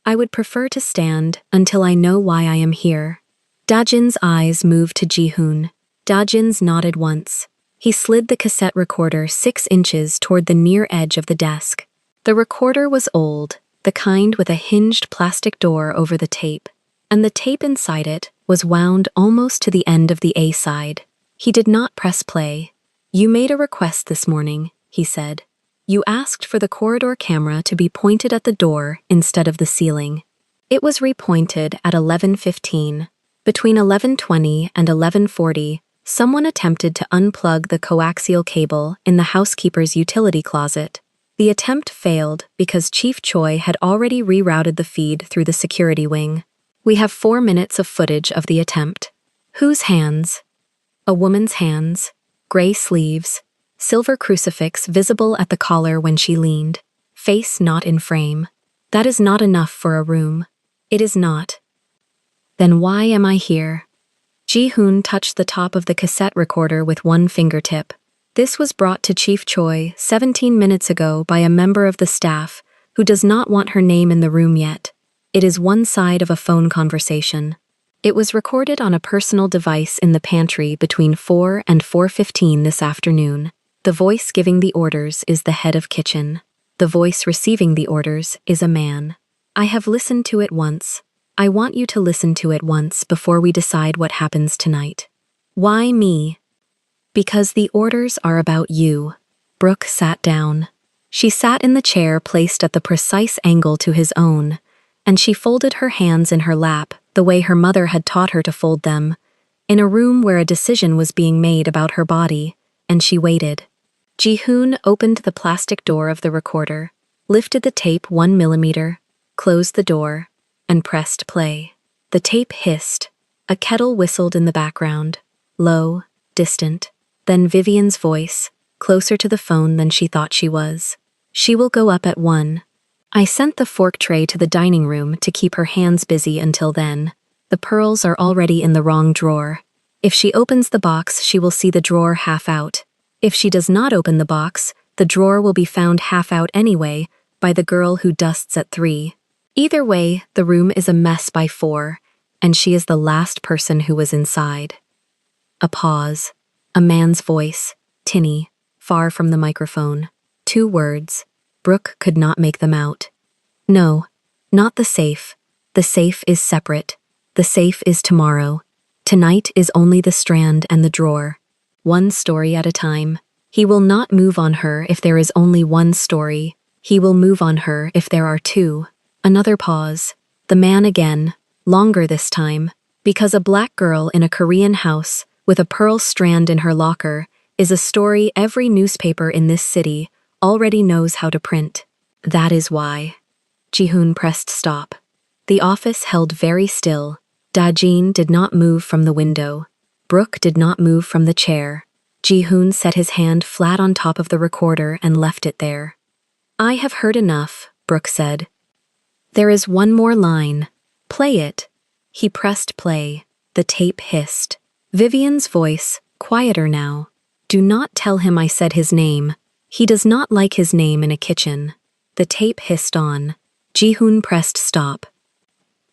"I would prefer to stand until I know why I am here." Dae-jin's eyes moved to Ji-hoon. Dae-jin's nodded once. He slid the cassette recorder 6 inches toward the near edge of the desk. The recorder was old, the kind with a hinged plastic door over the tape, and the tape inside it was wound almost to the end of the A side. He did not press play. "You made a request this morning," he said. "You asked for the corridor camera to be pointed at the door instead of the ceiling." It was repointed at 11:15. Between 11:20 and 11:40, someone attempted to unplug the coaxial cable in the housekeeper's utility closet. The attempt failed because Chief Choi had already rerouted the feed through the security wing. We have 4 minutes of footage of the attempt. Whose hands? A woman's hands, gray sleeves, silver crucifix visible at the collar when she leaned, face not in frame. That is not enough for a room. It is not. Then why am I here? Ji-hoon touched the top of the cassette recorder with one fingertip. This was brought to Chief Choi 17 minutes ago by a member of the staff who does not want her name in the room yet. It is one side of a phone conversation. It was recorded on a personal device in the pantry between 4 and 4:15 this afternoon. The voice giving the orders is the head of kitchen. The voice receiving the orders is a man. I have listened to it once. I want you to listen to it once before we decide what happens tonight. Why me? Because the orders are about you. Brooke sat down. She sat in the chair placed at the precise angle to his own, and she folded her hands in her lap the way her mother had taught her to fold them, in a room where a decision was being made about her body, and she waited. Ji-hoon opened the plastic door of the recorder, lifted the tape 1 millimeter, closed the door, and pressed play. The tape hissed. A kettle whistled in the background, low, distant. Then Vivian's voice, closer to the phone than she thought she was. She will go up at 1. I sent the fork tray to the dining room to keep her hands busy until then. The pearls are already in the wrong drawer. If she opens the box, she will see the drawer half out. If she does not open the box, the drawer will be found half out anyway by the girl who dusts at 3. Either way, the room is a mess by 4, and she is the last person who was inside. A pause. A man's voice, tinny, far from the microphone. 2 words. Brooke could not make them out. No, not the safe. The safe is separate. The safe is tomorrow. Tonight is only the strand and the drawer. One story at a time. He will not move on her if there is only one story. He will move on her if there are 2. Another pause. The man again, longer this time, because a black girl in a Korean house with a pearl strand in her locker is a story every newspaper in this city already knows how to print. That is why. Ji-hoon pressed stop. The office held very still. Da-jin did not move from the window. Brooke did not move from the chair. Ji-hoon set his hand flat on top of the recorder and left it there. I have heard enough, Brooke said. There is one more line. Play it. He pressed play. The tape hissed. Vivian's voice, quieter now. Do not tell him I said his name. He does not like his name in a kitchen. The tape hissed on. Ji-hoon pressed stop.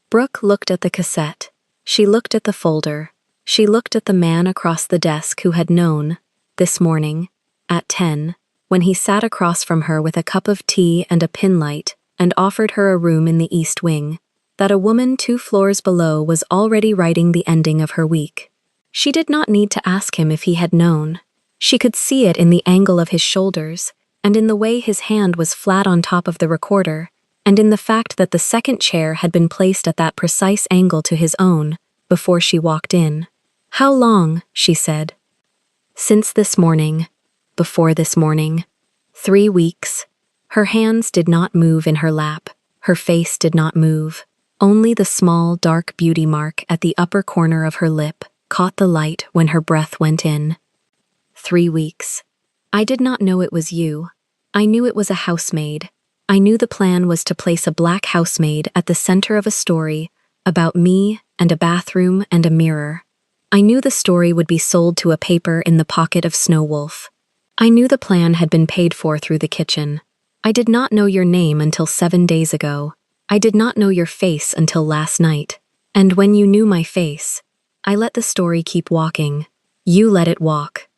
Brooke looked at the cassette. She looked at the folder. She looked at the man across the desk who had known, this morning, at 10, when he sat across from her with a cup of tea and a pin light and offered her a room in the East Wing, that a woman 2 floors below was already writing the ending of her week. She did not need to ask him if he had known. She could see it in the angle of his shoulders, and in the way his hand was flat on top of the recorder, and in the fact that the second chair had been placed at that precise angle to his own before she walked in. How long? She said. Since this morning. Before this morning. 3 weeks. Her hands did not move in her lap. Her face did not move. Only the small, dark beauty mark at the upper corner of her lip caught the light when her breath went in. 3 weeks. I did not know it was you. I knew it was a housemaid. I knew the plan was to place a black housemaid at the center of a story about me and a bathroom and a mirror. I knew the story would be sold to a paper in the pocket of Snow Wolf. I knew the plan had been paid for through the kitchen. I did not know your name until 7 days ago. I did not know your face until last night. And when you knew my face, I let the story keep walking. You let it walk.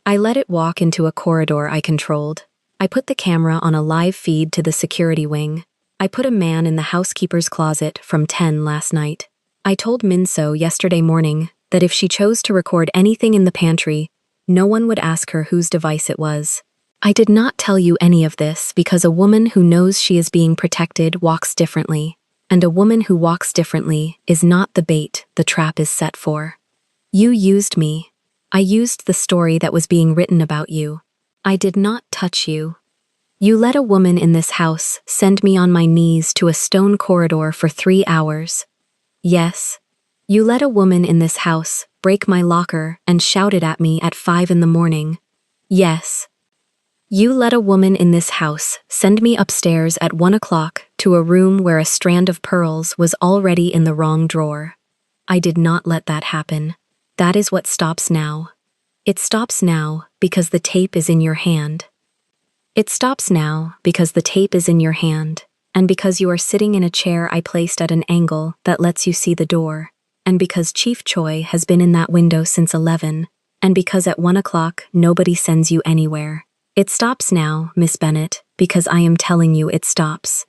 I let it walk into a corridor I controlled. I put the camera on a live feed to the security wing. I put a man in the housekeeper's closet from 10 last night. I told Minso yesterday morning that if she chose to record anything in the pantry, no one would ask her whose device it was. I did not tell you any of this because a woman who knows she is being protected walks differently. and a woman who walks differently is not the bait the trap is set for. You used me. I used the story that was being written about you. I did not touch you. You let a woman in this house send me on my knees to a stone corridor for 3 hours. Yes. You let a woman in this house break my locker and shouted at me at 5 in the morning. Yes. You let a woman in this house send me upstairs at 1 o'clock to a room where a strand of pearls was already in the wrong drawer. I did not let that happen. That is what stops now. It stops now because the tape is in your hand. It stops now because the tape is in your hand, and because you are sitting in a chair I placed at an angle that lets you see the door, and because Chief Choi has been in that window since 11, and because at 1 o'clock nobody sends you anywhere. It stops now, Miss Bennett, because I am telling you it stops.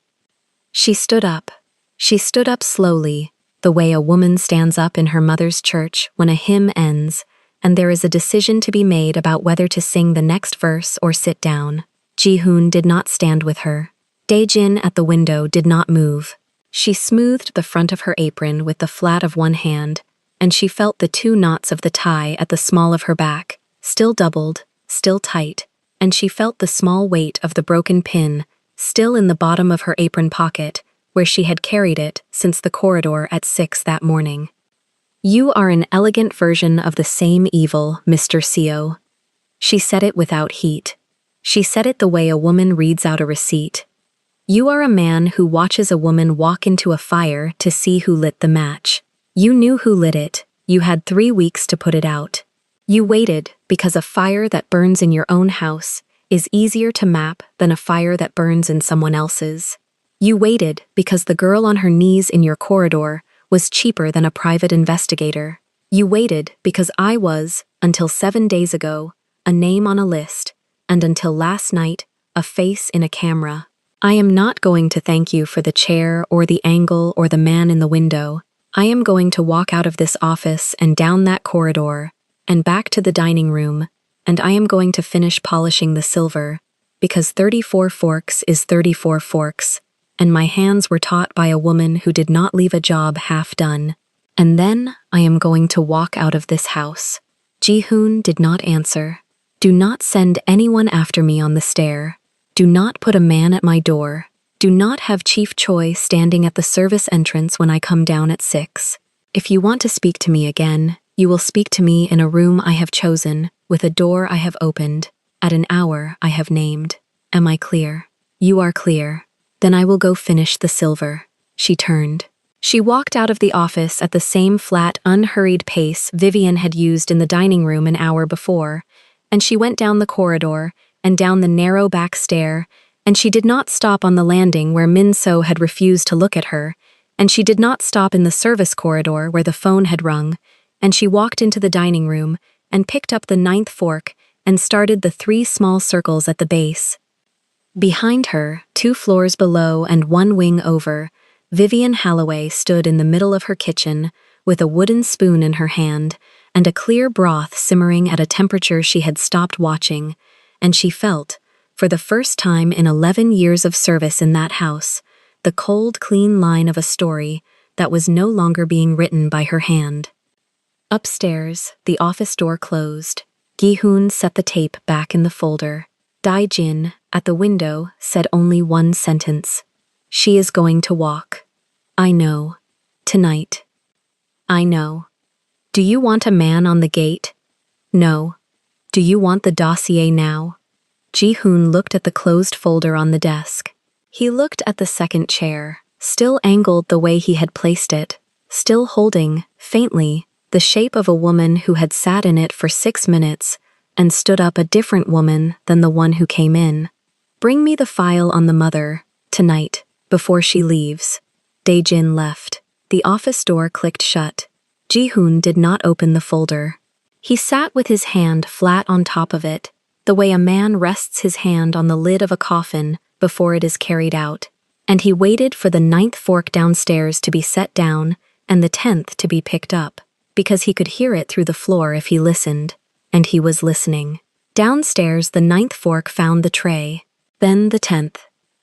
She stood up. She stood up slowly, the way a woman stands up in her mother's church when a hymn ends, and there is a decision to be made about whether to sing the next verse or sit down. Ji-hoon did not stand with her. Dae-jin at the window did not move. She smoothed the front of her apron with the flat of one hand, and she felt the 2 knots of the tie at the small of her back, still doubled, still tight, and she felt the small weight of the broken pin, still in the bottom of her apron pocket, where she had carried it since the corridor at 6 that morning. You are an elegant version of the same evil, Mr. Seo. She said it without heat. She said it the way a woman reads out a receipt. You are a man who watches a woman walk into a fire to see who lit the match. You knew who lit it. You had 3 weeks to put it out. You waited because a fire that burns in your own house is easier to map than a fire that burns in someone else's. You waited because the girl on her knees in your corridor was cheaper than a private investigator. You waited because I was, until 7 days ago, a name on a list, and until last night, a face in a camera. I am not going to thank you for the chair or the angle or the man in the window. I am going to walk out of this office and down that corridor, and back to the dining room, and I am going to finish polishing the silver, because 34 forks is 34 forks, and my hands were taught by a woman who did not leave a job half done. And then I am going to walk out of this house. Ji-hoon did not answer. Do not send anyone after me on the stair. Do not put a man at my door. Do not have Chief Choi standing at the service entrance when I come down at 6. If you want to speak to me again, you will speak to me in a room I have chosen, with a door I have opened, at an hour I have named. Am I clear? You are clear. Then I will go finish the silver. She turned. She walked out of the office at the same flat, unhurried pace Vivian had used in the dining room an hour before, and she went down the corridor and down the narrow back stair, and she did not stop on the landing where Min-so had refused to look at her, and she did not stop in the service corridor where the phone had rung, and she walked into the dining room and picked up the 9th fork and started the 3 small circles at the base. Behind her, 2 floors below and 1 wing over, Vivian Holloway stood in the middle of her kitchen with a wooden spoon in her hand and a clear broth simmering at a temperature she had stopped watching, and she felt, for the first time in 11 years of service in that house, the cold, clean line of a story that was no longer being written by her hand. Upstairs, the office door closed. Gi-hoon set the tape back in the folder. Dae-jin, at the window, said only one sentence. She is going to walk. I know. Tonight. I know. Do you want a man on the gate? No. Do you want the dossier now? Ji-hoon looked at the closed folder on the desk. He looked at the second chair, still angled the way he had placed it, still holding, faintly, the shape of a woman who had sat in it for 6 minutes and stood up a different woman than the one who came in. Bring me the file on the mother, tonight, before she leaves. Dae-jin left. The office door clicked shut. Ji-hoon did not open the folder. He sat with his hand flat on top of it, the way a man rests his hand on the lid of a coffin before it is carried out, and he waited for the 9th fork downstairs to be set down and the 10th to be picked up, because he could hear it through the floor if he listened, and he was listening. Downstairs, the 9th fork found the tray, then the 10th.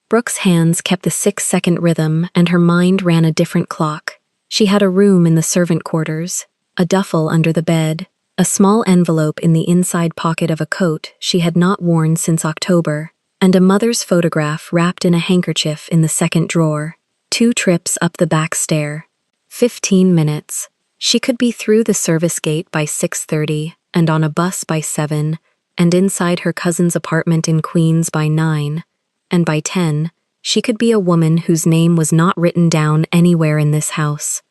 Brooke's hands kept the 6-second rhythm and her mind ran a different clock. She had a room in the servant quarters, a duffel under the bed, a small envelope in the inside pocket of a coat she had not worn since October, and a mother's photograph wrapped in a handkerchief in the second drawer. 2 trips up the back stair. 15 minutes. She could be through the service gate by 6:30 and on a bus by 7, and inside her cousin's apartment in Queens by 9, and by 10, she could be a woman whose name was not written down anywhere in this house.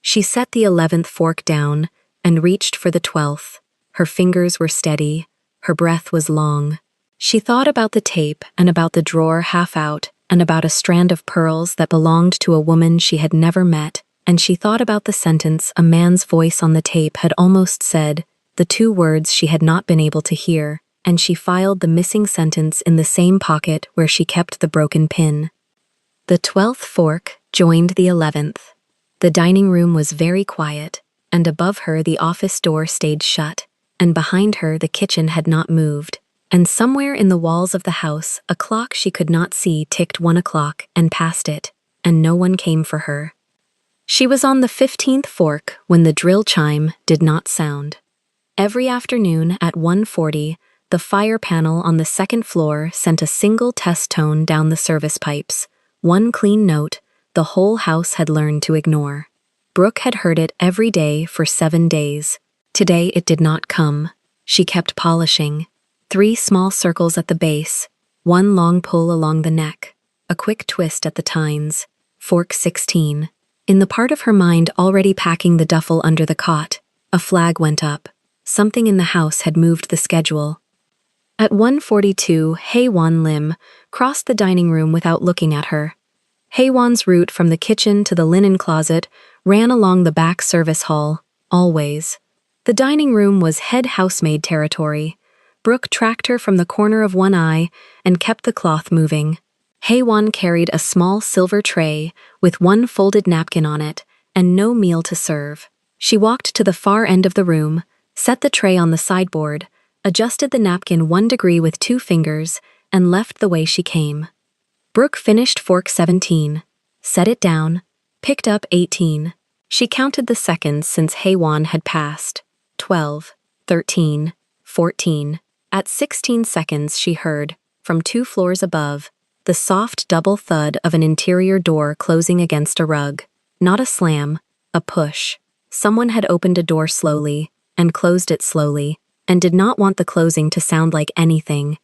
She set the 11th fork down and reached for the 12th. Her fingers were steady, her breath was long. She thought about the tape and about the drawer half out and about a strand of pearls that belonged to a woman she had never met, and she thought about the sentence a man's voice on the tape had almost said, the 2 words she had not been able to hear, and she filed the missing sentence in the same pocket where she kept the broken pin. The 12th fork joined the 11th. The dining room was very quiet, and above her the office door stayed shut, and behind her the kitchen had not moved, and somewhere in the walls of the house a clock she could not see ticked 1 o'clock and passed it, and no one came for her. She was on the 15th fork when the drill chime did not sound. Every afternoon at 1:40, the fire panel on the 2nd floor sent a single test tone down the service pipes, 1 clean note the whole house had learned to ignore. Brooke had heard it every day for 7 days. Today it did not come. She kept polishing. 3 small circles at the base, 1 long pull along the neck, a quick twist at the tines. Fork 16. In the part of her mind already packing the duffel under the cot, a flag went up. Something in the house had moved the schedule. At 1:42, Hae-won Lim crossed the dining room without looking at her. Hae-won's route from the kitchen to the linen closet ran along the back service hall, always. The dining room was head housemaid territory. Brooke tracked her from the corner of one eye and kept the cloth moving. Hae-won carried a small silver tray with 1 folded napkin on it and no meal to serve. She walked to the far end of the room, set the tray on the sideboard, adjusted the napkin 1 degree with 2 fingers, and left the way she came. Brooke finished fork 17, set it down, picked up 18. She counted the seconds since Hae-won had passed. 12, 13, 14. At 16 seconds she heard, from 2 floors above, the soft double thud of an interior door closing against a rug. Not a slam, a push. Someone had opened a door slowly, and closed it slowly, and did not want the closing to sound like anything.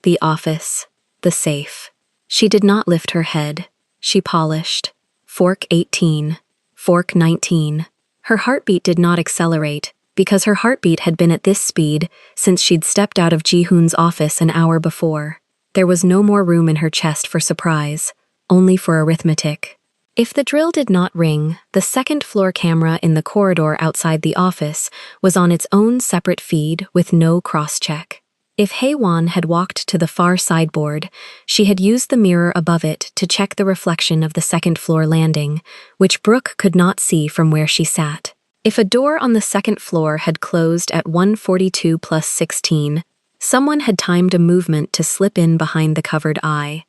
The office. The safe. She did not lift her head. She polished. Fork 18. Fork 19. Her heartbeat did not accelerate, because her heartbeat had been at this speed since she'd stepped out of Ji-hoon's office an hour before. There was no more room in her chest for surprise, only for arithmetic. If the drill did not ring, the 2nd floor camera in the corridor outside the office was on its own separate feed with no cross-check. If Hae-won had walked to the far sideboard, she had used the mirror above it to check the reflection of the 2nd floor landing, which Brooke could not see from where she sat. If a door on the 2nd floor had closed at 1:42 plus 16, someone had timed a movement to slip in behind the covered eye.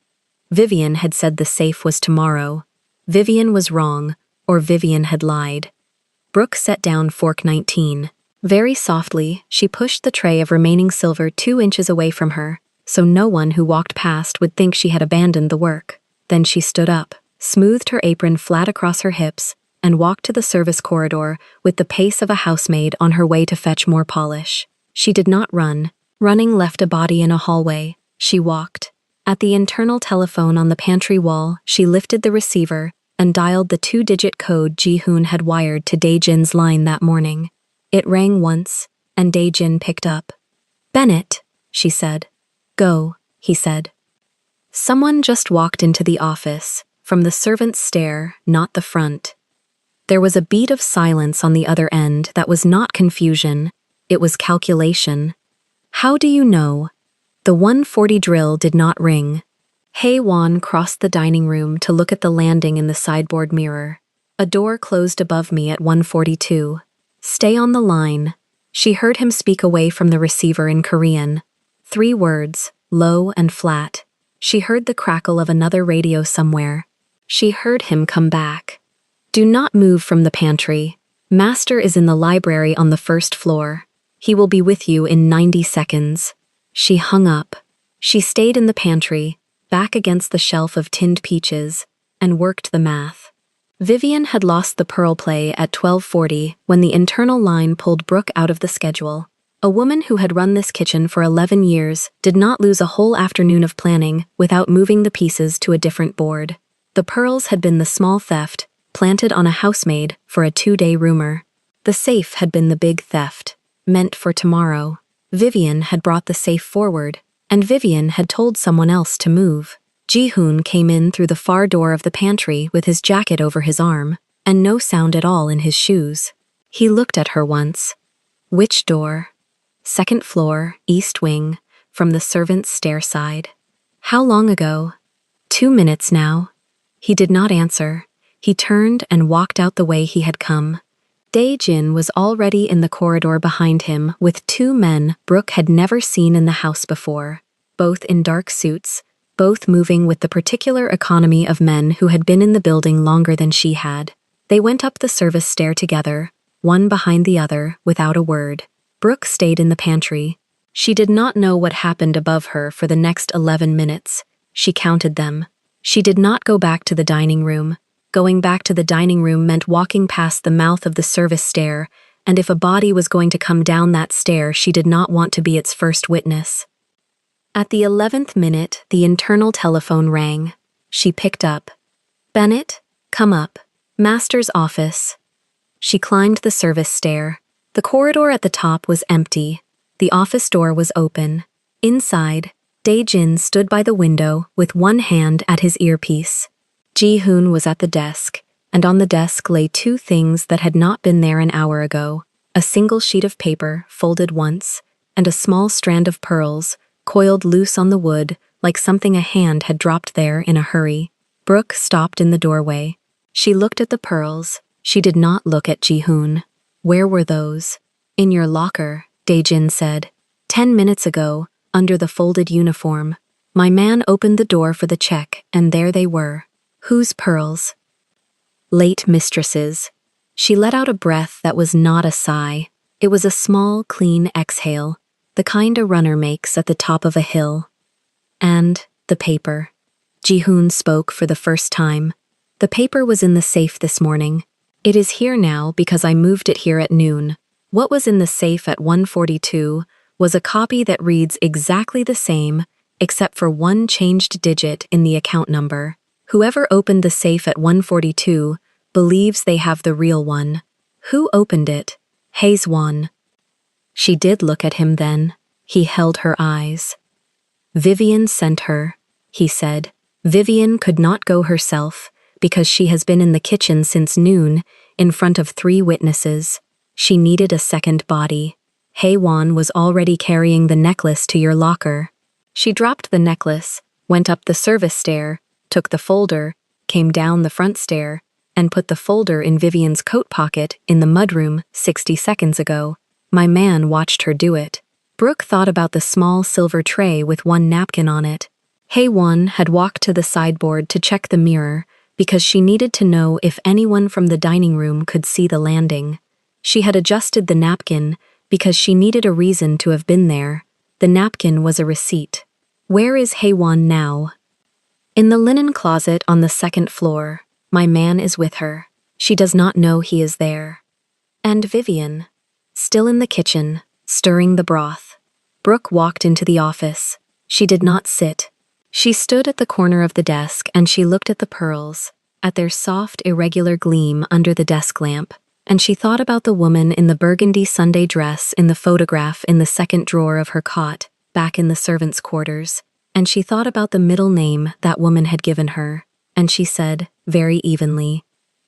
Vivian had said the safe was tomorrow. Vivian was wrong, or Vivian had lied. Brooke set down fork 19. Very softly, she pushed the tray of remaining silver 2 inches away from her, so no one who walked past would think she had abandoned the work. Then she stood up, smoothed her apron flat across her hips, and walked to the service corridor with the pace of a housemaid on her way to fetch more polish. She did not run. Running left a body in a hallway. She walked. At the internal telephone on the pantry wall, she lifted the receiver and dialed the 2-digit code Ji-hoon had wired to Dae-jin's line that morning. It rang once, and Dae-jin picked up. "Bennett," she said. "Go," he said. Someone just walked into the office, from the servant's stair, not the front. There was a beat of silence on the other end that was not confusion, it was calculation. How do you know? The 1:40 drill did not ring. Hae-won crossed the dining room to look at the landing in the sideboard mirror. A door closed above me at 1:42. Stay on the line. She heard him speak away from the receiver in Korean. 3 words, low and flat. She heard the crackle of another radio somewhere. She heard him come back. Do not move from the pantry. Master is in the library on the first floor. He will be with you in 90 seconds. She hung up. She stayed in the pantry, back against the shelf of tinned peaches, and worked the math. Vivian had lost the pearl play at 12:40 when the internal line pulled Brooke out of the schedule. A woman who had run this kitchen for 11 years did not lose a whole afternoon of planning without moving the pieces to a different board. The pearls had been the small theft, planted on a housemaid for a 2-day rumor. The safe had been the big theft, meant for tomorrow. Vivian had brought the safe forward, and Vivian had told someone else to move. Ji-hoon came in through the far door of the pantry with his jacket over his arm, and no sound at all in his shoes. He looked at her once. Which door? Second floor, east wing, from the servants' stair side. How long ago? 2 minutes now. He did not answer. He turned and walked out the way he had come. Dae-jin was already in the corridor behind him with 2 men Brooke had never seen in the house before, both in dark suits, both moving with the particular economy of men who had been in the building longer than she had. They went up the service stair together, one behind the other, without a word. Brooke stayed in the pantry. She did not know what happened above her for the next 11 minutes. She counted them. She did not go back to the dining room. Going back to the dining room meant walking past the mouth of the service stair, and if a body was going to come down that stair, she did not want to be its first witness. At the 11th minute, the internal telephone rang. She picked up. Bennett, come up. Master's office. She climbed the service stair. The corridor at the top was empty. The office door was open. Inside, Dae-jin stood by the window with one hand at his earpiece. Ji-hoon was at the desk, and on the desk lay 2 things that had not been there an hour ago: a single sheet of paper, folded once, and a small strand of pearls, coiled loose on the wood like something a hand had dropped there in a hurry. Brooke stopped in the doorway. She looked at the pearls. She did not look at Ji-hoon. Where were those? In your locker, Dae-jin said. 10 minutes ago, under the folded uniform. My man opened the door for the check, and there they were. Whose pearls? Late mistress's. She let out a breath that was not a sigh. It was a small, clean exhale, the kind a runner makes at the top of a hill. And the paper. Ji-hoon spoke for the first time. The paper was in the safe this morning. It is here now because I moved it here at noon. What was in the safe at 1:42 was a copy that reads exactly the same, except for one changed digit in the account number. Whoever opened the safe at 1:42 believes they have the real one. Who opened it? Hae-won. She did look at him then. He held her eyes. Vivian sent her, he said. Vivian could not go herself because she has been in the kitchen since noon in front of 3 witnesses. She needed a second body. Hae-won was already carrying the necklace to your locker. She dropped the necklace, went up the service stair, took the folder, came down the front stair, and put the folder in Vivian's coat pocket in the mudroom 60 seconds ago. My man watched her do it. Brooke thought about the small silver tray with one napkin on it. Hae-won had walked to the sideboard to check the mirror because she needed to know if anyone from the dining room could see the landing. She had adjusted the napkin because she needed a reason to have been there. The napkin was a receipt. Where is Hae-won now? In the linen closet on the 2nd floor. My man is with her. She does not know he is there. And Vivian, still in the kitchen, stirring the broth. Brooke walked into the office. She did not sit. She stood at the corner of the desk and she looked at the pearls, at their soft, irregular gleam under the desk lamp, and she thought about the woman in the burgundy Sunday dress in the photograph in the 2nd drawer of her cot, back in the servants' quarters, and she thought about the middle name that woman had given her, and she said, very evenly,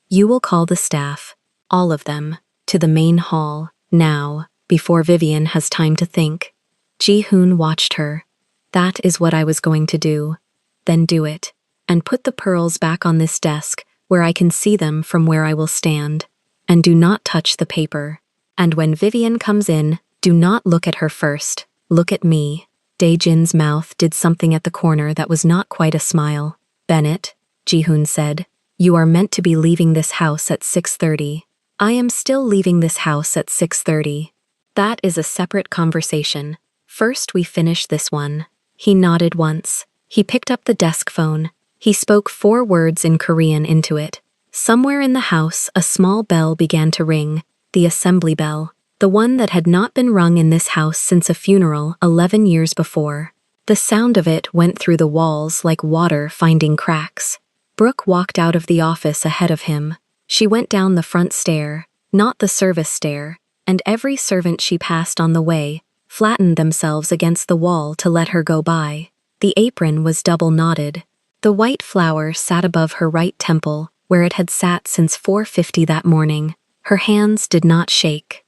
"You will call the staff, all of them, to the main hall, now, before Vivian has time to think." Ji-hoon watched her. That is what I was going to do. Then do it, and put the pearls back on this desk where I can see them from where I will stand. And do not touch the paper. And when Vivian comes in, do not look at her first. Look at me. Dae-jin's mouth did something at the corner that was not quite a smile. Bennett, Ji-hoon said, you are meant to be leaving this house at 6:30. I am still leaving this house at 6:30. That is a separate conversation. First we finish this one. He nodded once. He picked up the desk phone. He spoke 4 words in Korean into it. Somewhere in the house, a small bell began to ring, the assembly bell, the one that had not been rung in this house since a funeral 11 years before. The sound of it went through the walls like water finding cracks. Brooke walked out of the office ahead of him. She went down the front stair, not the service stair, and every servant she passed on the way flattened themselves against the wall to let her go by. The apron was double knotted. The white flower sat above her right temple, where it had sat since 4:50 that morning. Her hands did not shake.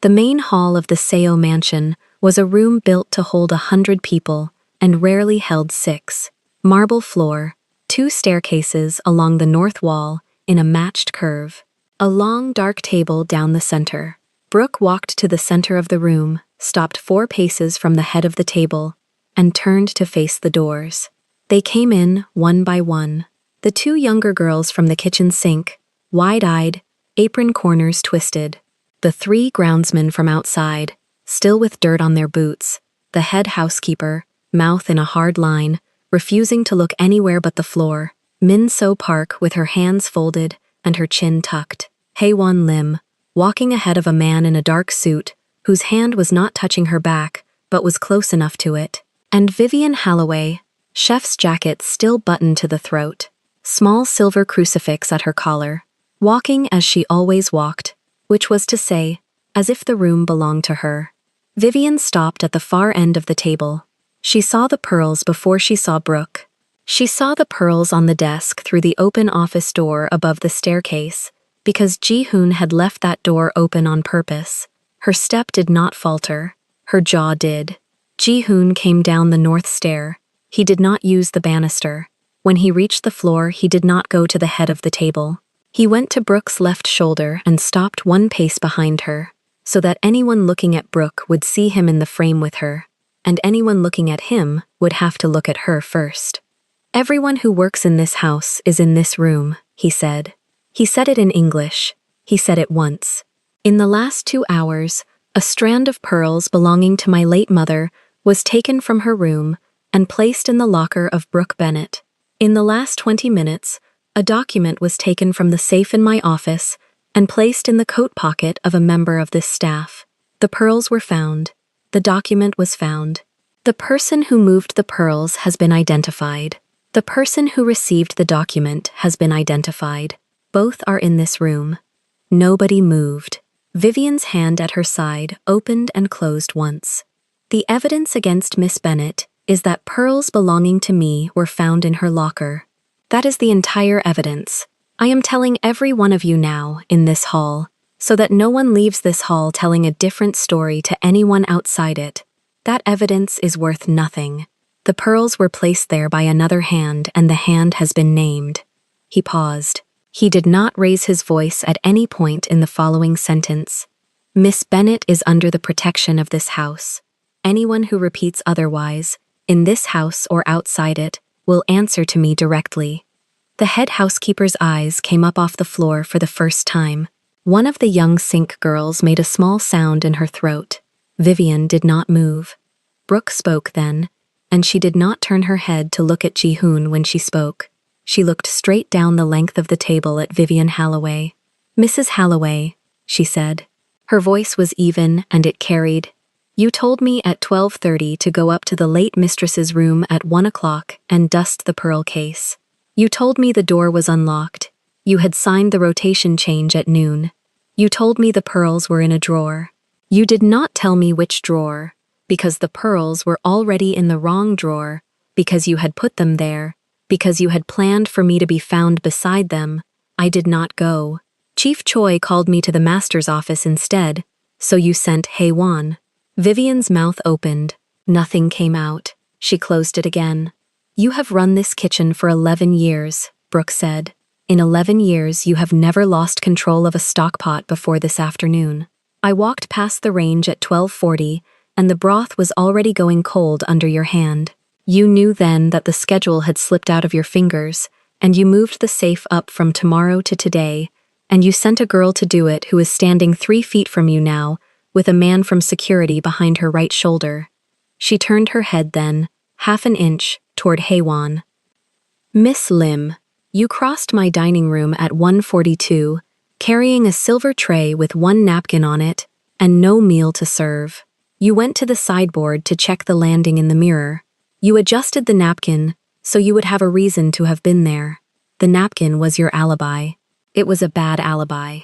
The main hall of the Seo mansion was a room built to hold 100 people and rarely held 6. Marble floor, 2 staircases along the north wall in a matched curve. A long dark table down the center. Brooke walked to the center of the room, stopped 4 paces from the head of the table, and turned to face the doors. They came in one by one. The 2 younger girls from the kitchen sink, wide-eyed, apron corners twisted. The 3 groundsmen from outside, still with dirt on their boots. The head housekeeper, mouth in a hard line, refusing to look anywhere but the floor. Min So Park with her hands folded and her chin tucked. Haewon Lim, walking ahead of a man in a dark suit, whose hand was not touching her back, but was close enough to it. And Vivian Holloway, chef's jacket still buttoned to the throat. Small silver crucifix at her collar, walking as she always walked, which was to say, as if the room belonged to her. Vivian stopped at the far end of the table. She saw the pearls before she saw Brooke. She saw the pearls on the desk through the open office door above the staircase, because Ji-hoon had left that door open on purpose. Her step did not falter. Her jaw did. Ji-hoon came down the north stair. He did not use the banister. When he reached the floor, he did not go to the head of the table. He went to Brooke's left shoulder and stopped 1 pace behind her, so that anyone looking at Brooke would see him in the frame with her, and anyone looking at him would have to look at her first. Everyone who works in this house is in this room, he said. He said it in English. He said it once. In the last 2 hours, a strand of pearls belonging to my late mother was taken from her room and placed in the locker of Brooke Bennett. In the last 20 minutes, a document was taken from the safe in my office and placed in the coat pocket of a member of this staff. The pearls were found. The document was found. The person who moved the pearls has been identified. The person who received the document has been identified. Both are in this room. Nobody moved. Vivian's hand at her side opened and closed once. The evidence against Miss Bennett is that pearls belonging to me were found in her locker. That is the entire evidence. I am telling every one of you now in this hall, so that no one leaves this hall telling a different story to anyone outside it. That evidence is worth nothing. The pearls were placed there by another hand, and the hand has been named. He paused. He did not raise his voice at any point in the following sentence. Miss Bennett is under the protection of this house. Anyone who repeats otherwise, in this house or outside it, will answer to me directly. The head housekeeper's eyes came up off the floor for the first time. One of the young sink girls made a small sound in her throat. Vivian did not move. Brooke spoke then, and she did not turn her head to look at Ji-hoon when she spoke. She looked straight down the length of the table at Vivian Holloway. Mrs. Holloway, she said. Her voice was even and it carried. You told me at 12:30 to go up to the late mistress's room at 1 o'clock and dust the pearl case. You told me the door was unlocked. You had signed the rotation change at noon. You told me the pearls were in a drawer. You did not tell me which drawer, because the pearls were already in the wrong drawer, because you had put them there, because you had planned for me to be found beside them. I did not go. Chief Choi called me to the master's office instead, so you sent Haewon. Vivian's mouth opened. Nothing came out. She closed it again. You have run this kitchen for 11 years, Brooke said. In 11 years, you have never lost control of a stock pot before this afternoon. I walked past the range at 12:40 and the broth was already going cold under your hand. You knew then that the schedule had slipped out of your fingers, and you moved the safe up from tomorrow to today, and you sent a girl to do it who is standing 3 feet from you now, with a man from security behind her right shoulder. She turned her head then, half an inch, toward Heywan. Miss Lim, you crossed my dining room at 1:42, carrying a silver tray with 1 napkin on it, and no meal to serve. You went to the sideboard to check the landing in the mirror. You adjusted the napkin, so you would have a reason to have been there. The napkin was your alibi. It was a bad alibi.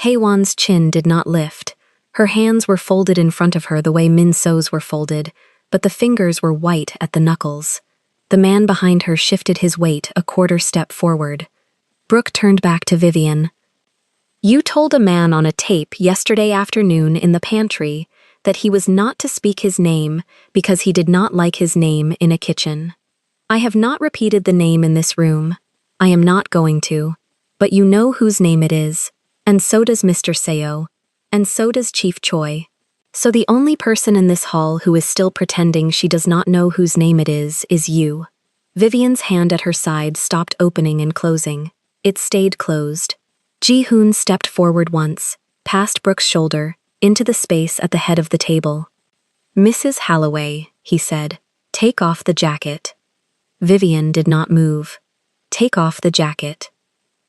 Heywan's chin did not lift. Her hands were folded in front of her the way Min So's were folded, but the fingers were white at the knuckles. The man behind her shifted his weight a quarter step forward. Brooke turned back to Vivian. You told a man on a tape yesterday afternoon in the pantry that he was not to speak his name because he did not like his name in a kitchen. I have not repeated the name in this room. I am not going to. But you know whose name it is, and so does Mr. Seo, and so does Chief Choi. So the only person in this hall who is still pretending she does not know whose name it is you. Vivian's hand at her side stopped opening and closing. It stayed closed. Ji-hoon stepped forward once, past Brooke's shoulder, into the space at the head of the table. Mrs. Halloway, he said, take off the jacket. Vivian did not move. Take off the jacket.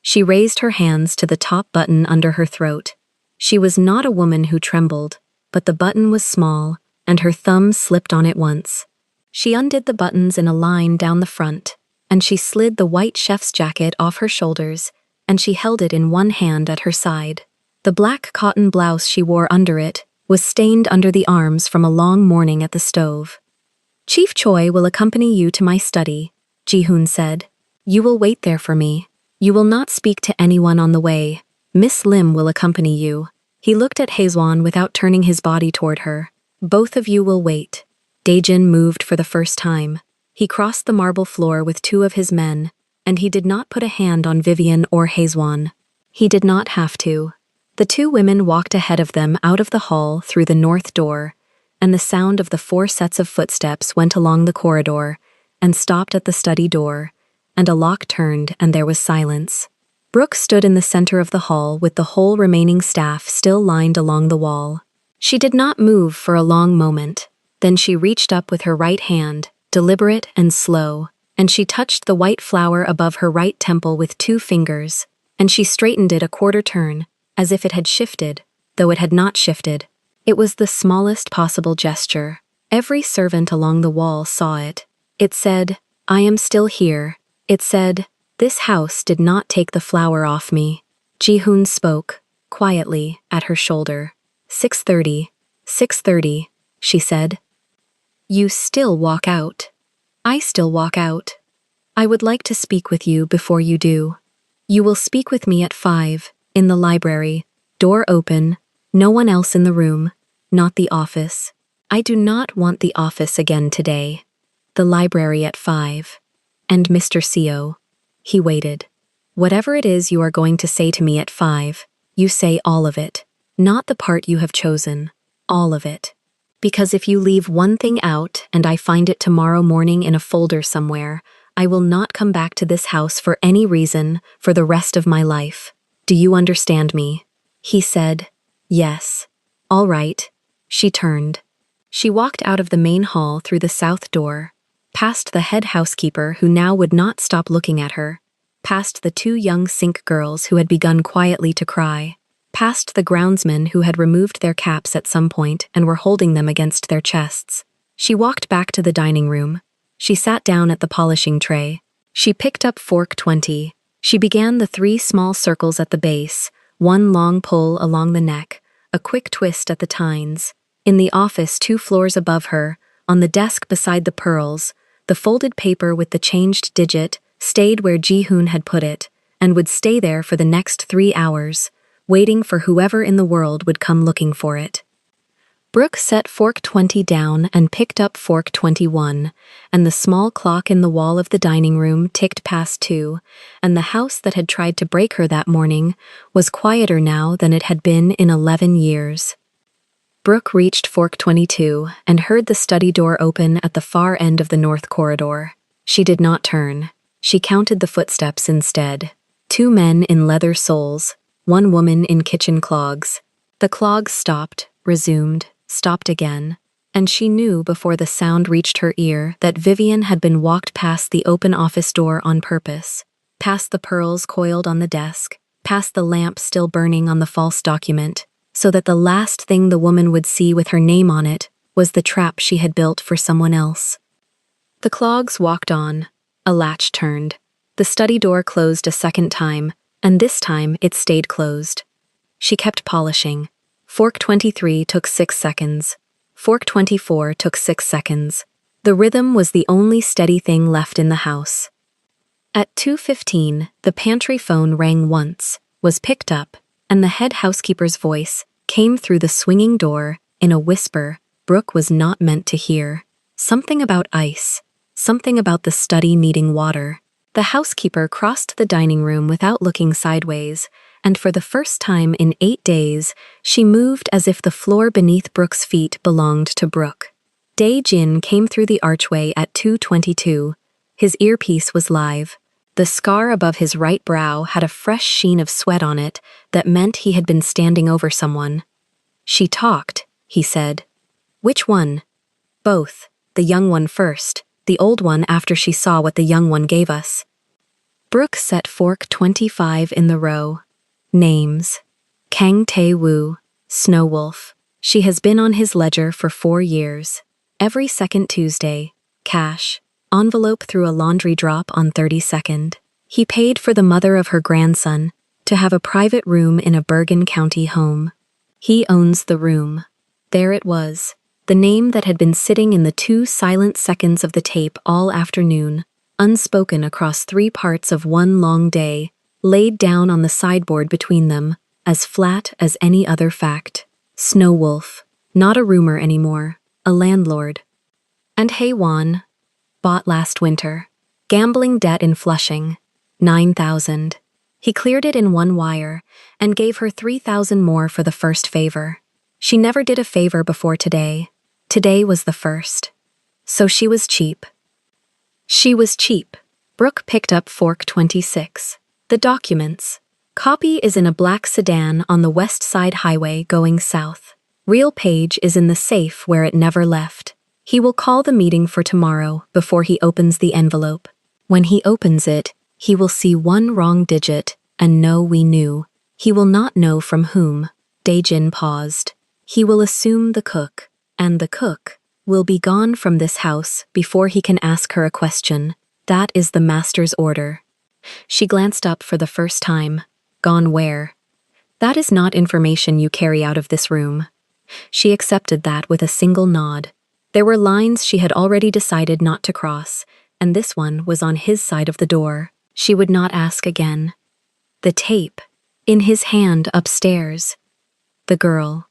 She raised her hands to the top button under her throat. She was not a woman who trembled, but the button was small, and her thumb slipped on it once. She undid the buttons in a line down the front, and she slid the white chef's jacket off her shoulders, and she held it in one hand at her side. The black cotton blouse she wore under it was stained under the arms from a long morning at the stove. Chief Choi will accompany you to my study, Ji-hoon said. You will wait there for me. You will not speak to anyone on the way. Miss Lim will accompany you. He looked at Haezwan without turning his body toward her. Both of you will wait. Daejin moved for the first time. He crossed the marble floor with 2 of his men, and he did not put a hand on Vivian or Haezwan. He did not have to. The 2 women walked ahead of them out of the hall through the north door, and the sound of the 4 sets of footsteps went along the corridor and stopped at the study door, and a lock turned and there was silence. Brooke stood in the center of the hall with the whole remaining staff still lined along the wall. She did not move for a long moment. Then she reached up with her right hand, deliberate and slow, and she touched the white flower above her right temple with 2 fingers, and she straightened it a quarter turn, as if it had shifted, though it had not shifted. It was the smallest possible gesture. Every servant along the wall saw it. It said, I am still here. It said, this house did not take the flower off me. Ji-hoon spoke, quietly, at her shoulder. 6:30, 6:30, she said. You still walk out. I still walk out. I would like to speak with you before you do. You will speak with me at 5, in the library, door open, no one else in the room, not the office. I do not want the office again today. The library at 5. And Mr. Seo. He waited. Whatever it is you are going to say to me at 5, you say all of it, not the part you have chosen, all of it. Because if you leave one thing out and I find it tomorrow morning in a folder somewhere, I will not come back to this house for any reason for the rest of my life. Do you understand me? He said, yes. All right. She turned. She walked out of the main hall through the south door, past the head housekeeper who now would not stop looking at her, past the 2 young sink girls who had begun quietly to cry, past the groundsmen who had removed their caps at some point and were holding them against their chests. She walked back to the dining room. She sat down at the polishing tray. She picked up fork 20. She began the 3 small circles at the base, 1 long pull along the neck, a quick twist at the tines. In the office 2 floors above her, on the desk beside the pearls, the folded paper with the changed digit stayed where Ji-hoon had put it, and would stay there for the next 3 hours, waiting for whoever in the world would come looking for it. Brooke set fork 20 down and picked up fork 21, and the small clock in the wall of the dining room ticked past 2, and the house that had tried to break her that morning was quieter now than it had been in 11 years. Brooke reached Fork 22 and heard the study door open at the far end of the north corridor. She did not turn. She counted the footsteps instead. 2 men in leather soles, 1 woman in kitchen clogs. The clogs stopped, resumed, stopped again, and she knew before the sound reached her ear that Vivian had been walked past the open office door on purpose, past the pearls coiled on the desk, past the lamp still burning on the false document, so that the last thing the woman would see with her name on it was the trap she had built for someone else. The clogs walked on. A latch turned. The study door closed a second time, and this time it stayed closed. She kept polishing. Fork 23 took 6 seconds. Fork 24 took 6 seconds. The rhythm was the only steady thing left in the house. At 2:15, the pantry phone rang once, was picked up, and the head housekeeper's voice came through the swinging door in a whisper Brooke was not meant to hear. Something about ice. Something about the study needing water. The housekeeper crossed the dining room without looking sideways, and for the first time in 8 days, she moved as if the floor beneath Brooke's feet belonged to Brooke. Dae-jin came through the archway at 2:22. His earpiece was live. The scar above his right brow had a fresh sheen of sweat on it that meant he had been standing over someone. "She talked," he said. "Which one?" "Both. The young one first. The old one after she saw what the young one gave us." Brooke set Fork 25 in the row. Names. Kang Tae-woo, Snow Wolf. She has been on his ledger for 4 years. Every second Tuesday. Cash. Envelope through a laundry drop on 32nd. He paid for the mother of her grandson to have a private room in a Bergen County home. He owns the room. There it was. The name that had been sitting in the 2 silent seconds of the tape all afternoon, unspoken across 3 parts of one long day, laid down on the sideboard between them, as flat as any other fact. Snow Wolf. Not a rumor anymore. A landlord. And Hae-won. Bought last winter. Gambling debt in Flushing. 9,000. He cleared it in 1 wire, and gave her 3,000 more for the first favor. She never did a favor before today. Today was the first. So she was cheap. She was cheap. Brooke picked up Fork 26. The documents. Copy is in a black sedan on the West Side Highway going south. Real page is in the safe where it never left. He will call the meeting for tomorrow before he opens the envelope. When he opens it, he will see 1 wrong digit and know we knew. He will not know from whom. Dae-jin paused. He will assume the cook. And the cook will be gone from this house before he can ask her a question. That is the master's order. She glanced up for the first time. Gone where? That is not information you carry out of this room. She accepted that with a single nod. There were lines she had already decided not to cross, and this one was on his side of the door. She would not ask again. The tape. In his hand upstairs. The girl.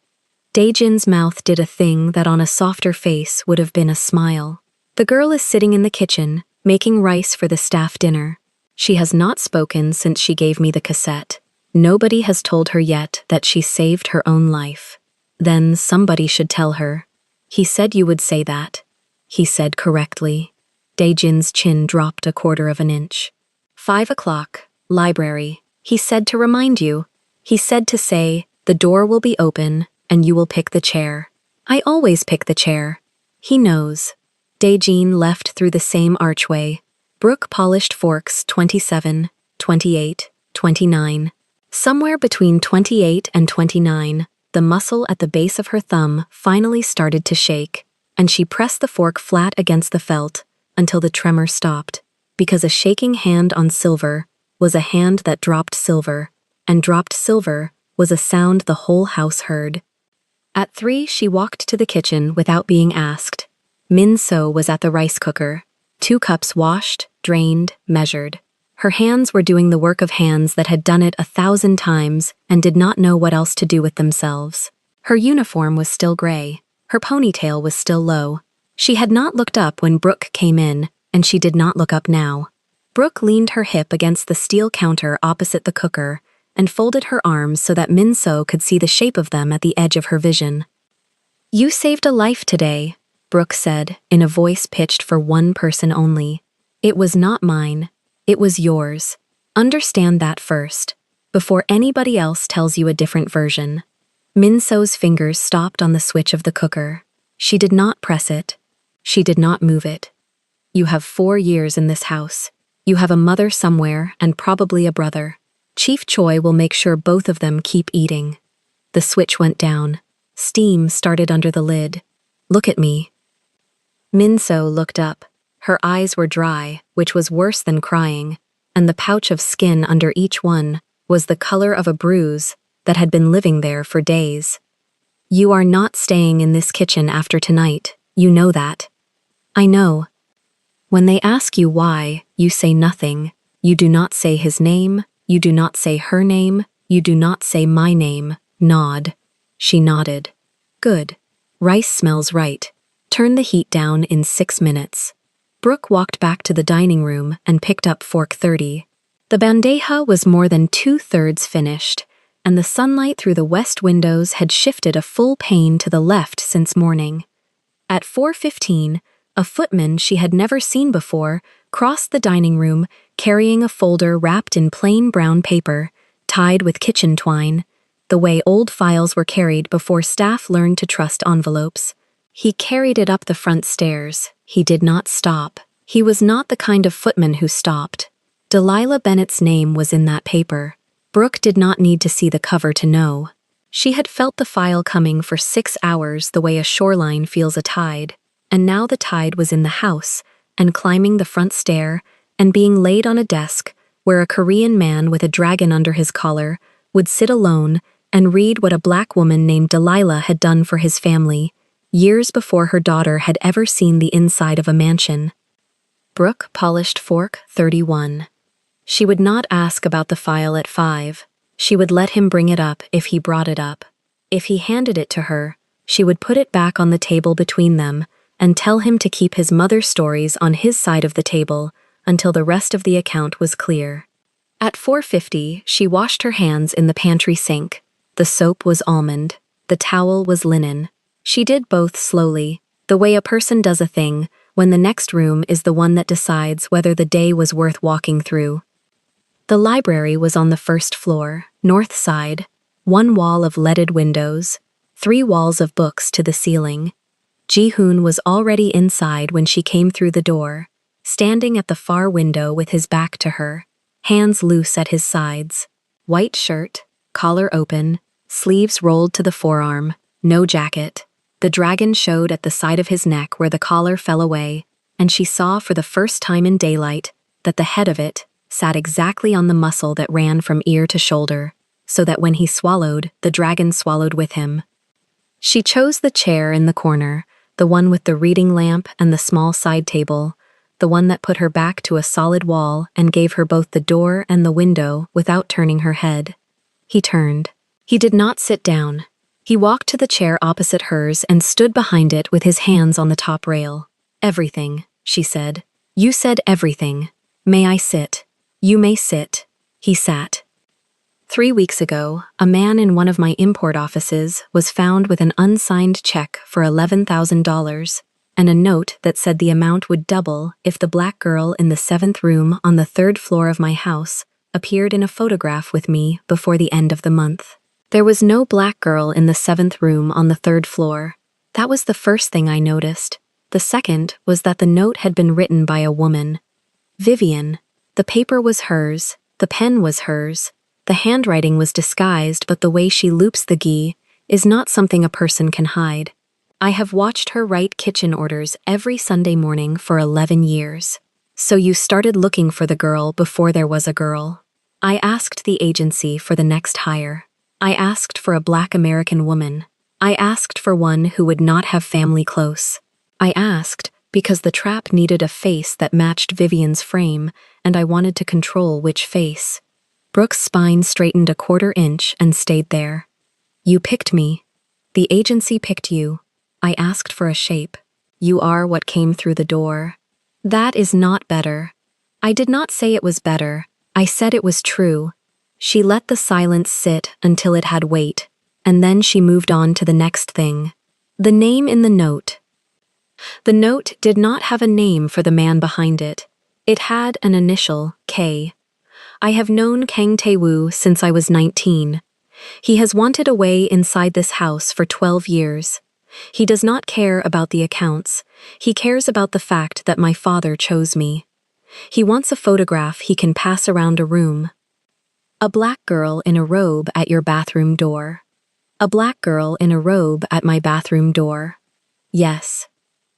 Dae-jin's mouth did a thing that on a softer face would have been a smile. The girl is sitting in the kitchen, making rice for the staff dinner. She has not spoken since she gave me the cassette. Nobody has told her yet that she saved her own life. Then somebody should tell her. He said you would say that. He said correctly. Dae-jin's chin dropped 1/4 of an inch. 5 o'clock, library. He said to remind you. He said to say, the door will be open, and you will pick the chair. I always pick the chair. He knows. Dae-jin left through the same archway. Brooke polished forks 27, 28, 29. Somewhere between 28 and 29, the muscle at the base of her thumb finally started to shake, and she pressed the fork flat against the felt until the tremor stopped, because a shaking hand on silver was a hand that dropped silver, and dropped silver was a sound the whole house heard. At 3, she walked to the kitchen without being asked. Min-so was at the rice cooker. 2 cups washed, drained, measured. Her hands were doing the work of hands that had done it 1,000 times and did not know what else to do with themselves. Her uniform was still gray. Her ponytail was still low. She had not looked up when Brooke came in, and she did not look up now. Brooke leaned her hip against the steel counter opposite the cooker and folded her arms so that Min-so could see the shape of them at the edge of her vision. You saved a life today, Brooke said, in a voice pitched for one person only. It was not mine. It was yours. Understand that first, before anybody else tells you a different version. Minso's fingers stopped on the switch of the cooker. She did not press it. She did not move it. You have 4 years in this house. You have a mother somewhere and probably a brother. Chief Choi will make sure both of them keep eating. The switch went down. Steam started under the lid. Look at me. Minso looked up. Her eyes were dry, which was worse than crying, and the pouch of skin under each one was the color of a bruise that had been living there for days. You are not staying in this kitchen after tonight. You know that. I know. When they ask you why, you say nothing. You do not say his name. You do not say her name. You do not say my name. Nod. She nodded. Good. Rice smells right. Turn the heat down in 6 minutes. Brooke walked back to the dining room and picked up fork 30. The bandeja was more than 2/3 finished, and the sunlight through the west windows had shifted a full pane to the left since morning. At 4:15, a footman she had never seen before crossed the dining room carrying a folder wrapped in plain brown paper, tied with kitchen twine, the way old files were carried before staff learned to trust envelopes. He carried it up the front stairs. He did not stop. He was not the kind of footman who stopped. Delilah Bennett's name was in that paper. Brooke did not need to see the cover to know. She had felt the file coming for 6 hours the way a shoreline feels a tide, and now the tide was in the house, and climbing the front stair, and being laid on a desk where a Korean man with a dragon under his collar would sit alone and read what a black woman named Delilah had done for his family, years before her daughter had ever seen the inside of a mansion. Brooke polished fork 31. She would not ask about the file at 5. She would let him bring it up if he brought it up. If he handed it to her, she would put it back on the table between them and tell him to keep his mother's stories on his side of the table until the rest of the account was clear. At 4:50, she washed her hands in the pantry sink. The soap was almond. The towel was linen. She did both slowly, the way a person does a thing when the next room is the one that decides whether the day was worth walking through. The library was on the first floor, north side, 1 wall of leaded windows, 3 walls of books to the ceiling. Ji-hoon was already inside when she came through the door, standing at the far window with his back to her, hands loose at his sides. White shirt, collar open, sleeves rolled to the forearm, no jacket. The dragon showed at the side of his neck where the collar fell away, and she saw for the first time in daylight that the head of it sat exactly on the muscle that ran from ear to shoulder, so that when he swallowed, the dragon swallowed with him. She chose the chair in the corner, the one with the reading lamp and the small side table, the one that put her back to a solid wall and gave her both the door and the window without turning her head. He turned. He did not sit down. He walked to the chair opposite hers and stood behind it with his hands on the top rail. Everything, she said. You said everything. May I sit? You may sit. He sat. 3 weeks ago, a man in one of my import offices was found with an unsigned check for $11,000 and a note that said the amount would double if the black girl in the 7th room on the 3rd floor of my house appeared in a photograph with me before the end of the month. There was no black girl in the 7th room on the 3rd floor. That was the first thing I noticed. The second was that the note had been written by a woman. Vivian. The paper was hers. The pen was hers. The handwriting was disguised, but the way she loops the ghee is not something a person can hide. I have watched her write kitchen orders every Sunday morning for 11 years. So you started looking for the girl before there was a girl. I asked the agency for the next hire. I asked for a black American woman. I asked for one who would not have family close. I asked because the trap needed a face that matched Vivian's frame, and I wanted to control which face. Brooke's spine straightened a 1/4 inch and stayed there. You picked me. The agency picked you. I asked for a shape. You are what came through the door. That is not better. I did not say it was better. I said it was true. She let the silence sit until it had weight, and then she moved on to the next thing. The name in the note. The note did not have a name for the man behind it. It had an initial, K. I have known Kang Tae-woo since I was 19. He has wanted away inside this house for 12 years. He does not care about the accounts. He cares about the fact that my father chose me. He wants a photograph he can pass around a room. A black girl in a robe at your bathroom door. A black girl in a robe at my bathroom door. Yes.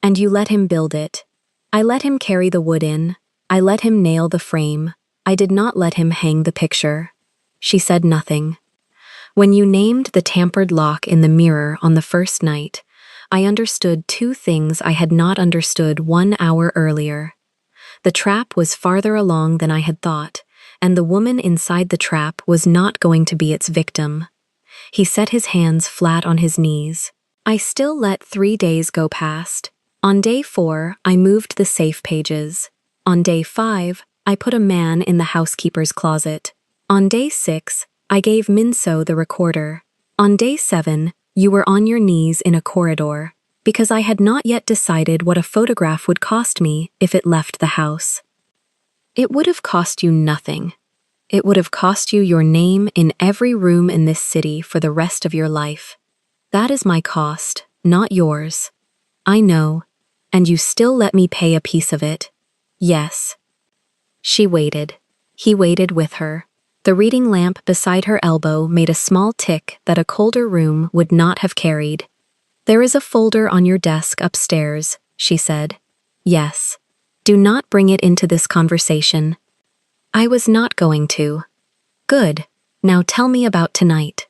And you let him build it. I let him carry the wood in. I let him nail the frame. I did not let him hang the picture. She said nothing. When you named the tampered lock in the mirror on the first night, I understood two things I had not understood 1 hour earlier. The trap was farther along than I had thought, and the woman inside the trap was not going to be its victim. He set his hands flat on his knees. I still let 3 days go past. On day 4, I moved the safe pages. On day 5, I put a man in the housekeeper's closet. On day 6, I gave Minso the recorder. On day 7, you were on your knees in a corridor, because I had not yet decided what a photograph would cost me if it left the house. It would have cost you nothing. It would have cost you your name in every room in this city for the rest of your life. That is my cost, not yours. I know, and you still let me pay a piece of it. Yes. She waited. He waited with her. The reading lamp beside her elbow made a small tick that a colder room would not have carried. There is a folder on your desk upstairs, she said. Yes. Do not bring it into this conversation. I was not going to. Good. Now tell me about tonight.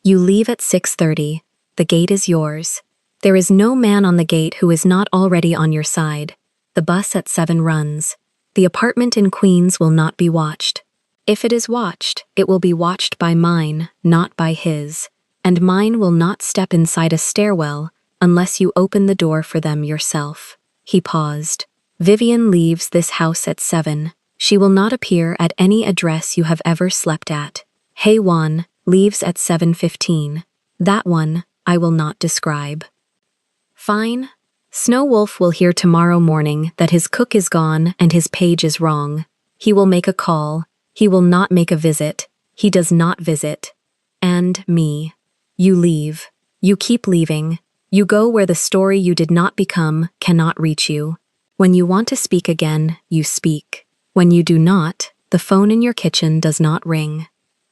You leave at 6:30. The gate is yours. There is no man on the gate who is not already on your side. The bus at 7 runs. The apartment in Queens will not be watched. If it is watched, it will be watched by mine, not by his. And mine will not step inside a stairwell unless you open the door for them yourself. He paused. Vivian leaves this house at 7. She will not appear at any address you have ever slept at. Hae-won leaves at 7:15. That one I will not describe. Fine. Snow Wolf will hear tomorrow morning that his cook is gone and his page is wrong. He will make a call. He will not make a visit. He does not visit. And me. You leave. You keep leaving. You go where the story you did not become cannot reach you. When you want to speak again, you speak. When you do not, the phone in your kitchen does not ring.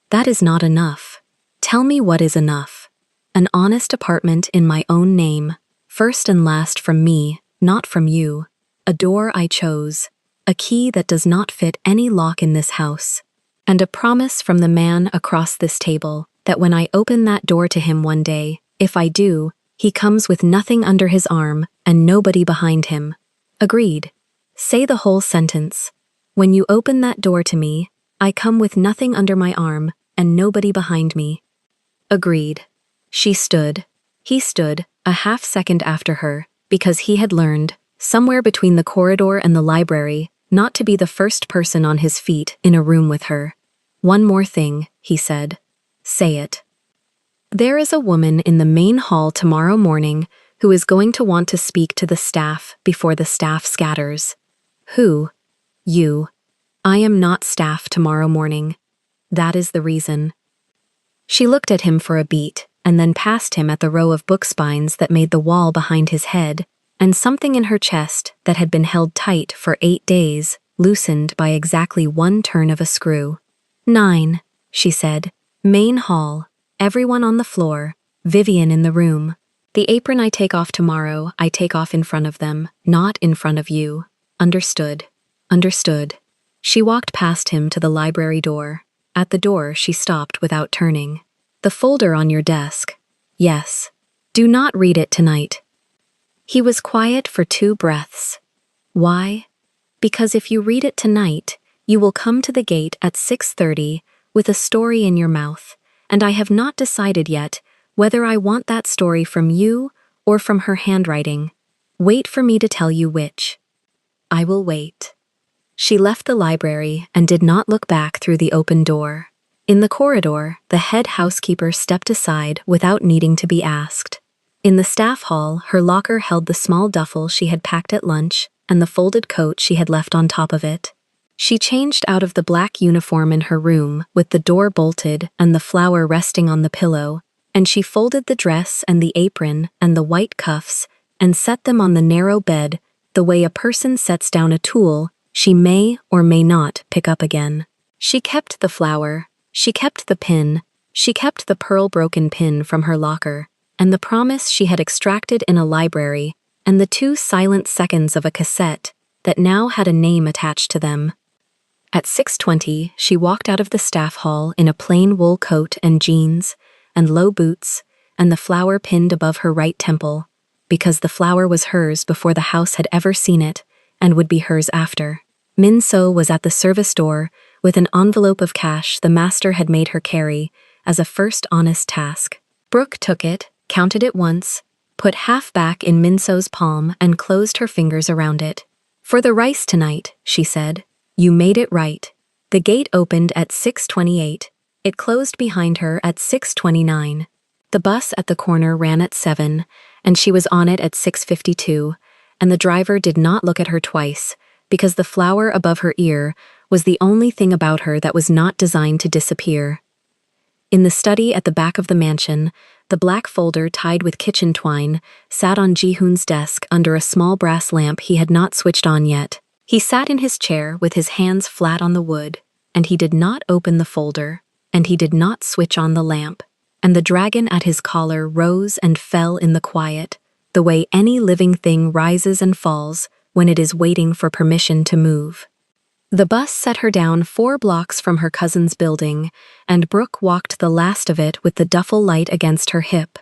That is not enough. Tell me what is enough. An honest apartment in my own name, first and last from me, not from you. A door I chose. A key that does not fit any lock in this house. And a promise from the man across this table that when I open that door to him one day, if I do, he comes with nothing under his arm and nobody behind him. Agreed. Say the whole sentence. When you open that door to me, I come with nothing under my arm and nobody behind me. Agreed. She stood. He stood, a half second after her, because he had learned, somewhere between the corridor and the library, not to be the first person on his feet in a room with her. One more thing, he said. Say it. There is a woman in the main hall tomorrow morning who is going to want to speak to the staff before the staff scatters. Who? You. I am not staff tomorrow morning. That is the reason. She looked at him for a beat, and then past him at the row of book spines that made the wall behind his head, and something in her chest that had been held tight for 8 days, loosened by exactly one turn of a screw. 9, she said. Main hall. Everyone on the floor. Vivian in the room. The apron I take off tomorrow, I take off in front of them, not in front of you. Understood. Understood. She walked past him to the library door. At the door, she stopped without turning. The folder on your desk. Yes. Do not read it tonight. He was quiet for 2 breaths. Why? Because if you read it tonight, you will come to the gate at 6:30 with a story in your mouth, and I have not decided yet whether I want that story from you or from her handwriting. Wait for me to tell you which. I will wait. She left the library and did not look back through the open door. In the corridor, the head housekeeper stepped aside without needing to be asked. In the staff hall, her locker held the small duffel she had packed at lunch and the folded coat she had left on top of it. She changed out of the black uniform in her room with the door bolted and the flower resting on the pillow, and she folded the dress and the apron and the white cuffs and set them on the narrow bed the way a person sets down a tool she may or may not pick up again. She kept the flower, she kept the pin, she kept the pearl-broken pin from her locker, and the promise she had extracted in a library, and the 2 silent seconds of a cassette that now had a name attached to them. At 6:20, she walked out of the staff hall in a plain wool coat and jeans, and low boots, and the flower pinned above her right temple, because the flower was hers before the house had ever seen it, and would be hers after. Min So was at the service door with an envelope of cash the master had made her carry as a first honest task. Brooke took it, counted it once, put half back in Min So's palm and closed her fingers around it. "For the rice tonight," she said. "You made it right." The gate opened at 6:28. It closed behind her at 6:29. The bus at the corner ran at 7, and she was on it at 6:52, and the driver did not look at her twice, because the flower above her ear was the only thing about her that was not designed to disappear. In the study at the back of the mansion, the black folder tied with kitchen twine sat on Ji-hoon's desk under a small brass lamp he had not switched on yet. He sat in his chair with his hands flat on the wood, and he did not open the folder, and he did not switch on the lamp, and the dragon at his collar rose and fell in the quiet, the way any living thing rises and falls when it is waiting for permission to move. The bus set her down 4 blocks from her cousin's building, and Brooke walked the last of it with the duffel light against her hip,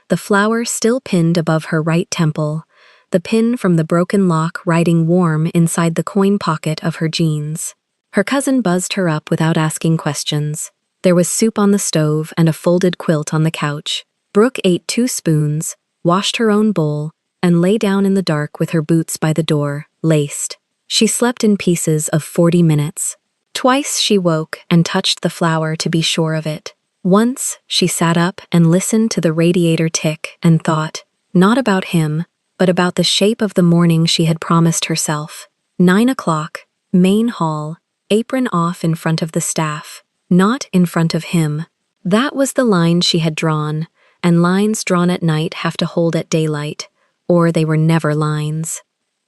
the flower still pinned above her right temple, the pin from the broken lock riding warm inside the coin pocket of her jeans. Her cousin buzzed her up without asking questions. There was soup on the stove and a folded quilt on the couch. Brooke ate 2 spoons, washed her own bowl, and lay down in the dark with her boots by the door, laced. She slept in pieces of 40 minutes. Twice she woke and touched the flower to be sure of it. Once she sat up and listened to the radiator tick and thought, not about him, but about the shape of the morning she had promised herself. 9 o'clock, main hall, apron off in front of the staff, not in front of him. That was the line she had drawn, and lines drawn at night have to hold at daylight, or they were never lines.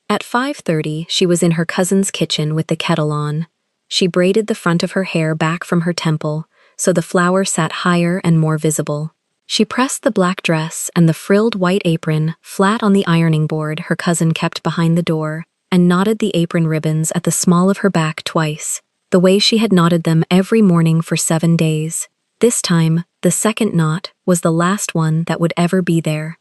At 5:30, she was in her cousin's kitchen with the kettle on. She braided the front of her hair back from her temple, so the flower sat higher and more visible. She pressed the black dress and the frilled white apron flat on the ironing board her cousin kept behind the door, and knotted the apron ribbons at the small of her back twice, the way she had knotted them every morning for 7 days. This time, the second knot was the last one that would ever be there.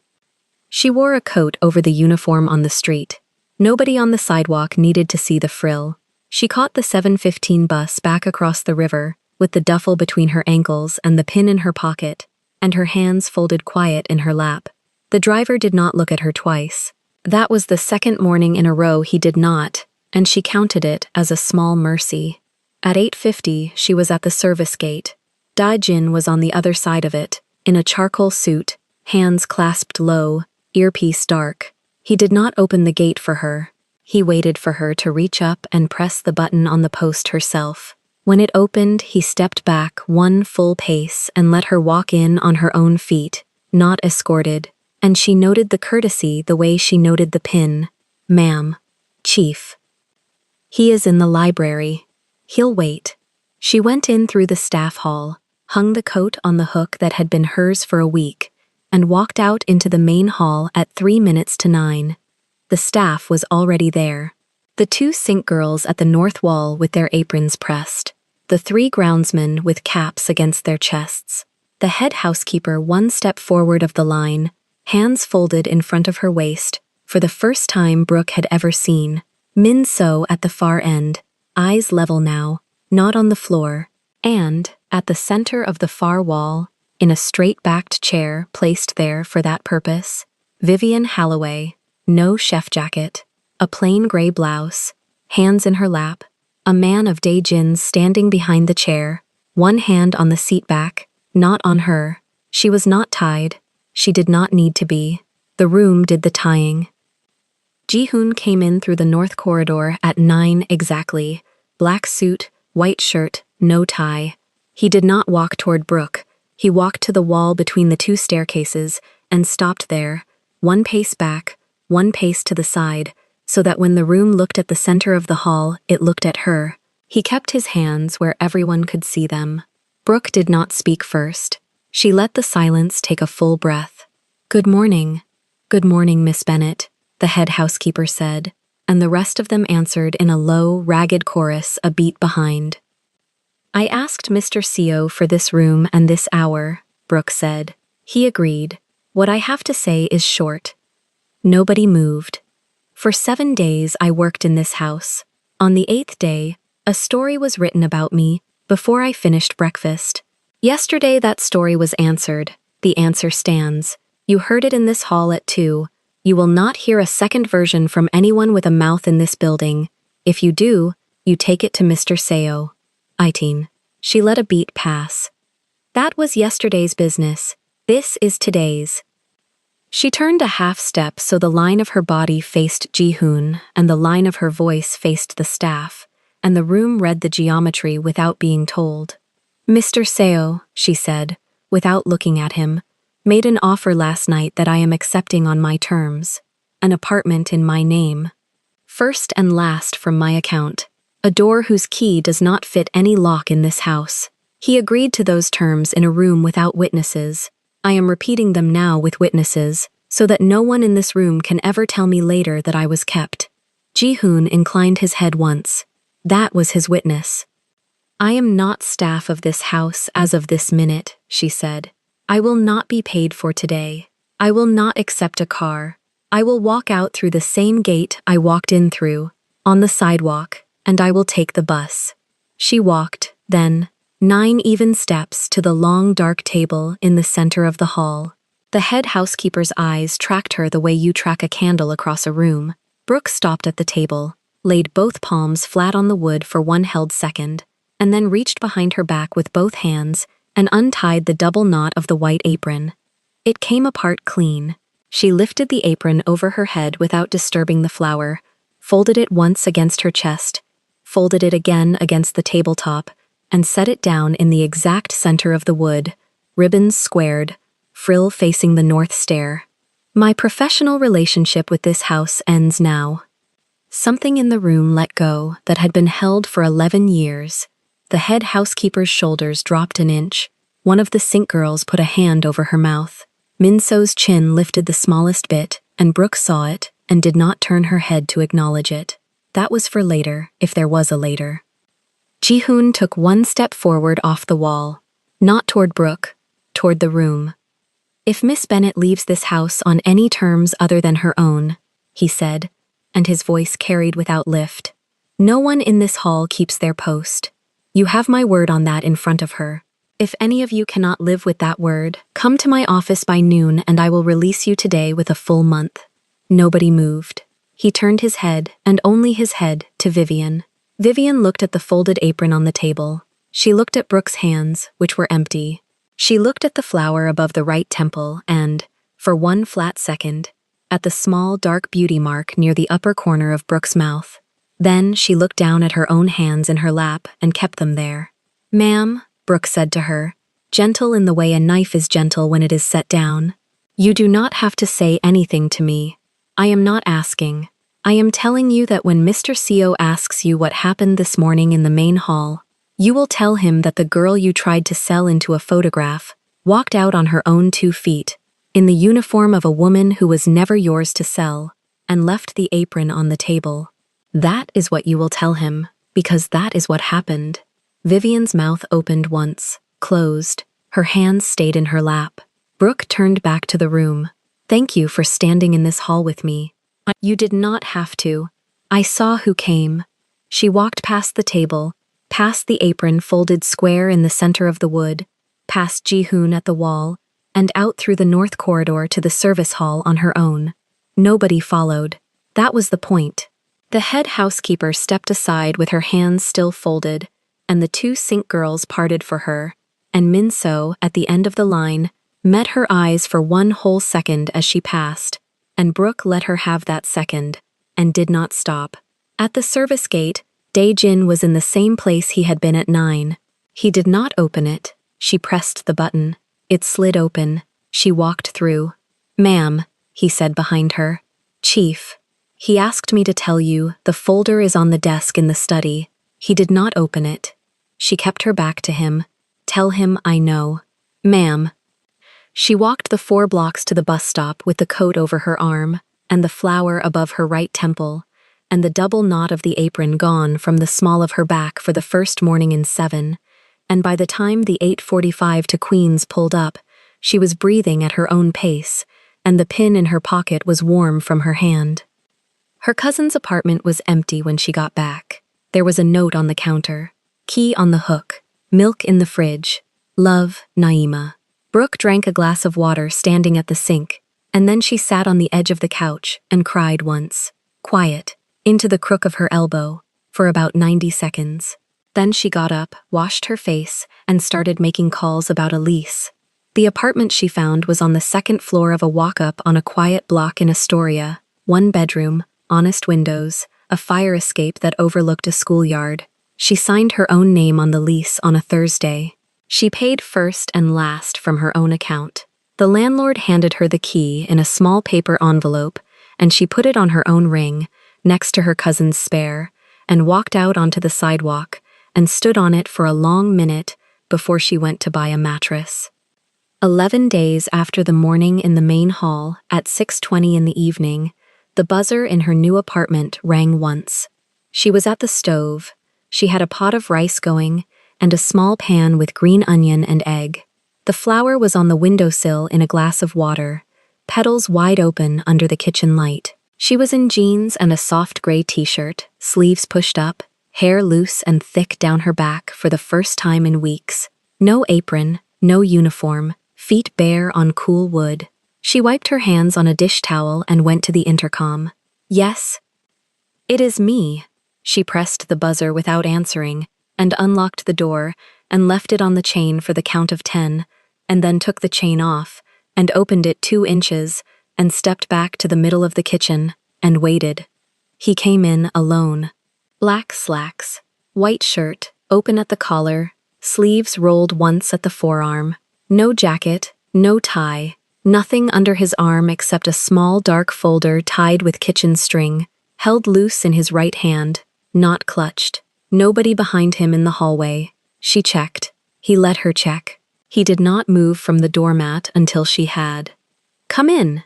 She wore a coat over the uniform on the street. Nobody on the sidewalk needed to see the frill. She caught the 7:15 bus back across the river, with the duffel between her ankles and the pin in her pocket, and her hands folded quiet in her lap. The driver did not look at her twice. That was the second morning in a row he did not, and she counted it as a small mercy. At 8:50, she was at the service gate. Da-jin was on the other side of it, in a charcoal suit, hands clasped low, earpiece dark. He did not open the gate for her. He waited for her to reach up and press the button on the post herself. When it opened, he stepped back 1 full pace and let her walk in on her own feet, not escorted, and she noted the courtesy the way she noted the pin. "Ma'am. Chief. He is in the library. He'll wait." She went in through the staff hall, hung the coat on the hook that had been hers for a week, and walked out into the main hall at 3 minutes to 9. The staff was already there. The 2 sink girls at the north wall with their aprons pressed. The 3 groundsmen with caps against their chests. The head housekeeper 1 step forward of the line, hands folded in front of her waist, for the first time Brooke had ever seen. Min So at the far end, eyes level now, not on the floor, and, at the center of the far wall, in a straight-backed chair placed there for that purpose, Vivian Halloway, no chef jacket, a plain gray blouse, hands in her lap, a man of Da-jin's standing behind the chair, 1 hand on the seat back, not on her. She was not tied. She did not need to be. The room did the tying. Ji-hoon came in through the north corridor at 9 exactly. Black suit, white shirt, no tie. He did not walk toward Brooke. He walked to the wall between the two staircases and stopped there, 1 pace back, 1 pace to the side, so that when the room looked at the center of the hall, it looked at her. He kept his hands where everyone could see them. Brooke did not speak first. She let the silence take a full breath. "Good morning. Good morning, Miss Bennet," the head housekeeper said, and the rest of them answered in a low, ragged chorus a beat behind. "I asked Mr. Seo for this room and this hour," Brooke said. He agreed. "What I have to say is short." Nobody moved. "For 7 days I worked in this house. On the 8th day, a story was written about me before I finished breakfast. Yesterday that story was answered. The answer stands. You heard it in this hall at 2. You will not hear a second version from anyone with a mouth in this building. If you do, you take it to Mr. Seo." 18. She let a beat pass. "That was yesterday's business. This is today's." She turned a half step so the line of her body faced Ji-hoon and the line of her voice faced the staff, and the room read the geometry without being told. "Mr. Seo," she said, without looking at him, "made an offer last night that I am accepting on my terms. An apartment in my name. First and last from my account. A door whose key does not fit any lock in this house. He agreed to those terms in a room without witnesses. I am repeating them now with witnesses, so that no one in this room can ever tell me later that I was kept." Ji-hoon inclined his head once. That was his witness. "I am not staff of this house as of this minute," she said. "I will not be paid for today. I will not accept a car. I will walk out through the same gate I walked in through, on the sidewalk, and I will take the bus." She walked, then, 9 even steps to the long dark table in the center of the hall. The head housekeeper's eyes tracked her the way you track a candle across a room. Brooke stopped at the table, laid both palms flat on the wood for 1 held second, and then reached behind her back with both hands and untied the double knot of the white apron. It came apart clean. She lifted the apron over her head without disturbing the flower, folded it once against her chest, folded it again against the tabletop, and set it down in the exact center of the wood, ribbons squared, frill facing the north stair. "My professional relationship with this house ends now." Something in the room let go that had been held for 11 years. The head housekeeper's shoulders dropped an inch. One of the sink girls put a hand over her mouth. Min-so's chin lifted the smallest bit, and Brooke saw it and did not turn her head to acknowledge it. That was for later, if there was a later. Ji-hoon took 1 step forward off the wall, not toward Brooke, toward the room. "If Miss Bennet leaves this house on any terms other than her own," he said, and his voice carried without lift, "no one in this hall keeps their post. You have my word on that in front of her. If any of you cannot live with that word, come to my office by noon and I will release you today with a full month." Nobody moved. He turned his head, and only his head, to Vivian. Vivian looked at the folded apron on the table. She looked at Brooke's hands, which were empty. She looked at the flower above the right temple and, for 1 flat second, at the small dark beauty mark near the upper corner of Brooke's mouth. Then she looked down at her own hands in her lap and kept them there. "Ma'am," Brooke said to her, gentle in the way a knife is gentle when it is set down, "you do not have to say anything to me. I am not asking. I am telling you that when Mr. Seo asks you what happened this morning in the main hall, you will tell him that the girl you tried to sell into a photograph walked out on her own 2 feet, in the uniform of a woman who was never yours to sell, and left the apron on the table. That is what you will tell him, because that is what happened." Vivian's mouth opened once, closed, her hands stayed in her lap. Brooke turned back to the room. "Thank you for standing in this hall with me. You did not have to. I saw who came." She walked past the table, past the apron folded square in the center of the wood, past Ji-hoon at the wall, and out through the north corridor to the service hall on her own. Nobody followed. That was the point. The head housekeeper stepped aside with her hands still folded, and the 2 sink girls parted for her, and Min-so, at the end of the line, met her eyes for one whole second as she passed, and Brooke let her have that second, and did not stop. At the service gate, Dae-jin was in the same place he had been at 9. He did not open it. She pressed the button. It slid open. She walked through. "Ma'am," he said behind her. "Chief. He asked me to tell you the folder is on the desk in the study. He did not open it." She kept her back to him. "Tell him I know." "Ma'am." She walked the 4 blocks to the bus stop with the coat over her arm, and the flower above her right temple, and the double knot of the apron gone from the small of her back for the first morning in 7, and by the time the 8:45 to Queens pulled up, she was breathing at her own pace, and the pin in her pocket was warm from her hand. Her cousin's apartment was empty when she got back. There was a note on the counter, key on the hook, milk in the fridge. "Love, Naima." Brooke drank a glass of water standing at the sink, and then she sat on the edge of the couch and cried once, quiet, into the crook of her elbow, for about 90 seconds. Then she got up, washed her face, and started making calls about a lease. The apartment she found was on the 2nd floor of a walk-up on a quiet block in Astoria, 1 bedroom, honest windows, a fire escape that overlooked a schoolyard. She signed her own name on the lease on a Thursday. She paid first and last from her own account. The landlord handed her the key in a small paper envelope, and she put it on her own ring, next to her cousin's spare, and walked out onto the sidewalk and stood on it for a long minute before she went to buy a mattress. 11 days after the morning in the main hall at 6:20 in the evening, the buzzer in her new apartment rang once. She was at the stove. She had a pot of rice going and a small pan with green onion and egg. The flower was on the windowsill in a glass of water, petals wide open under the kitchen light. She was in jeans and a soft gray t-shirt, sleeves pushed up, hair loose and thick down her back for the first time in weeks. No apron, no uniform, feet bare on cool wood. She wiped her hands on a dish towel and went to the intercom. "Yes?" "It is me." She pressed the buzzer without answering, and unlocked the door, and left it on the chain for the count of 10, and then took the chain off, and opened it 2 inches, and stepped back to the middle of the kitchen, and waited. He came in alone. Black slacks, white shirt, open at the collar, sleeves rolled once at the forearm. No jacket, no tie, nothing under his arm except a small dark folder tied with kitchen string, held loose in his right hand, not clutched. Nobody behind him in the hallway. She checked. He let her check. He did not move from the doormat until she had. "Come in."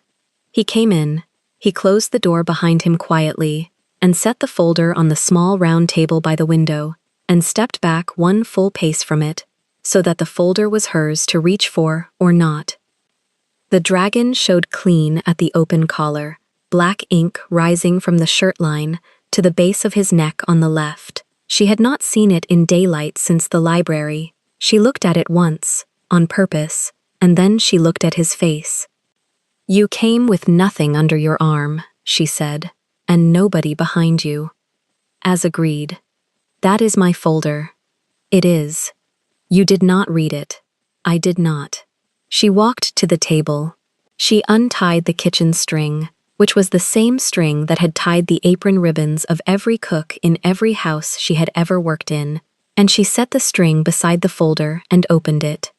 He came in. He closed the door behind him quietly, and set the folder on the small round table by the window, and stepped back 1 full pace from it, so that the folder was hers to reach for or not. The dragon showed clean at the open collar, black ink rising from the shirt line to the base of his neck on the left. She had not seen it in daylight since the library. She looked at it once, on purpose, and then she looked at his face. "You came with nothing under your arm," she said, "and nobody behind you." As agreed. "That is my folder." "It is." "You did not read it." "I did not." She walked to the table. She untied the kitchen string, which was the same string that had tied the apron ribbons of every cook in every house she had ever worked in, and she set the string beside the folder and opened it.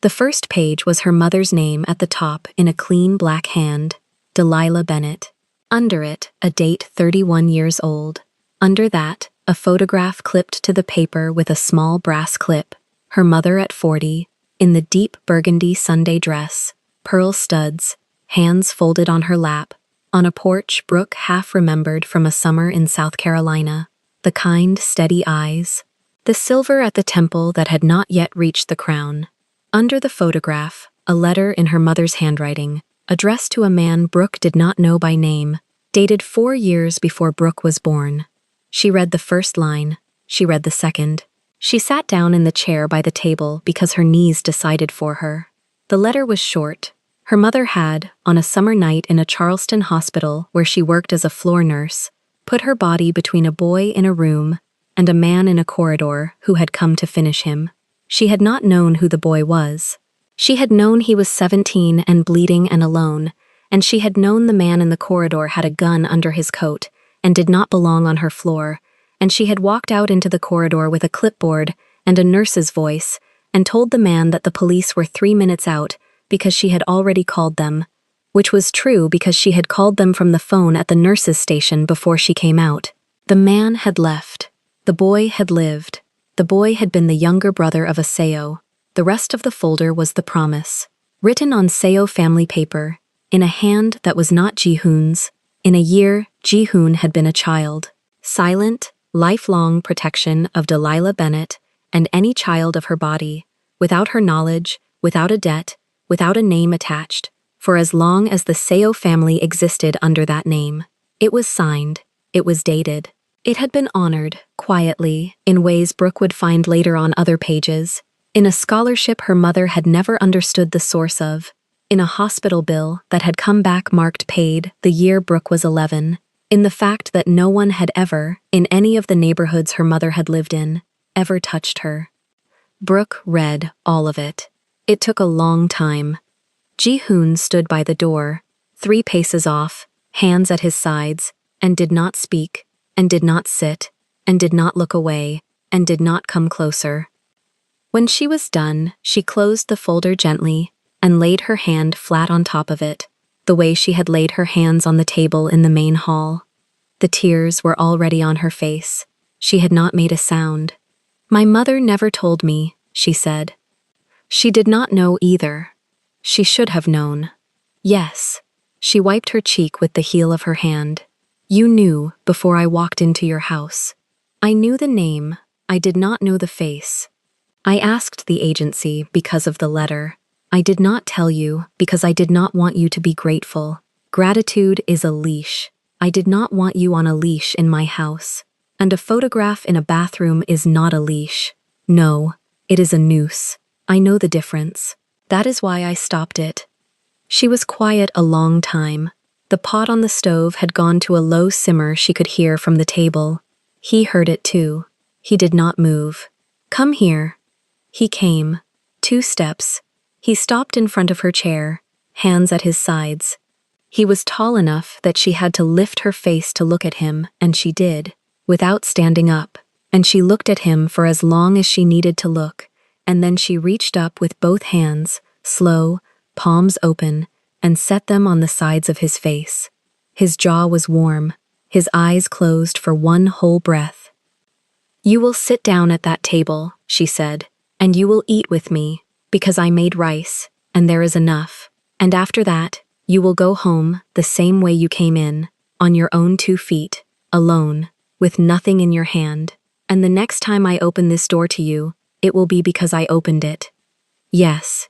The first page was her mother's name at the top in a clean black hand, Delilah Bennett. Under it, a date 31 years old. Under that, a photograph clipped to the paper with a small brass clip, her mother at 40, in the deep burgundy Sunday dress, pearl studs, hands folded on her lap, on a porch Brooke half remembered from a summer in South Carolina, the kind, steady eyes, the silver at the temple that had not yet reached the crown. Under the photograph, a letter in her mother's handwriting, addressed to a man Brooke did not know by name, dated 4 years before Brooke was born. She read the first line. She read the second. She sat down in the chair by the table because her knees decided for her. The letter was short. Her mother had, on a summer night in a Charleston hospital where she worked as a floor nurse, put her body between a boy in a room and a man in a corridor who had come to finish him. She had not known who the boy was. She had known he was 17 and bleeding and alone, and she had known the man in the corridor had a gun under his coat and did not belong on her floor, and she had walked out into the corridor with a clipboard and a nurse's voice and told the man that the police were 3 minutes out because she had already called them, which was true because she had called them from the phone at the nurse's station before she came out. The man had left. The boy had lived. The boy had been the younger brother of a Seo. The rest of the folder was the promise, written on Seo family paper, in a hand that was not Ji-hoon's. In a year, Ji-hoon had been a child. Silent, lifelong protection of Delilah Bennett and any child of her body, without her knowledge, without a debt, without a name attached, for as long as the Seo family existed under that name. It was signed. It was dated. It had been honored, quietly, in ways Brooke would find later on other pages, in a scholarship her mother had never understood the source of, in a hospital bill that had come back marked paid the year Brooke was 11, in the fact that no one had ever, in any of the neighborhoods her mother had lived in, ever touched her. Brooke read all of it. It took a long time. Ji-hoon stood by the door, 3 paces off, hands at his sides, and did not speak, and did not sit, and did not look away, and did not come closer. When she was done, she closed the folder gently and laid her hand flat on top of it, the way she had laid her hands on the table in the main hall. The tears were already on her face. She had not made a sound. "My mother never told me," she said. She did not know either. She should have known. Yes. She wiped her cheek with the heel of her hand. "You knew before I walked into your house. I knew the name. I did not know the face. I asked the agency because of the letter. I did not tell you because I did not want you to be grateful. Gratitude is a leash. I did not want you on a leash in my house. And a photograph in a bathroom is not a leash. No, it is a noose. I know the difference. That is why I stopped it." She was quiet a long time. The pot on the stove had gone to a low simmer she could hear from the table. He heard it too. He did not move. "Come here." He came. 2 steps. He stopped in front of her chair, hands at his sides. He was tall enough that she had to lift her face to look at him, and she did, without standing up, and she looked at him for as long as she needed to look, and then she reached up with both hands, slow, palms open, and set them on the sides of his face. His jaw was warm, his eyes closed for one whole breath. "You will sit down at that table," she said, "and you will eat with me, because I made rice, and there is enough. And after that, you will go home the same way you came in, on your own 2 feet, alone, with nothing in your hand. And the next time I open this door to you, it will be because I opened it. Yes."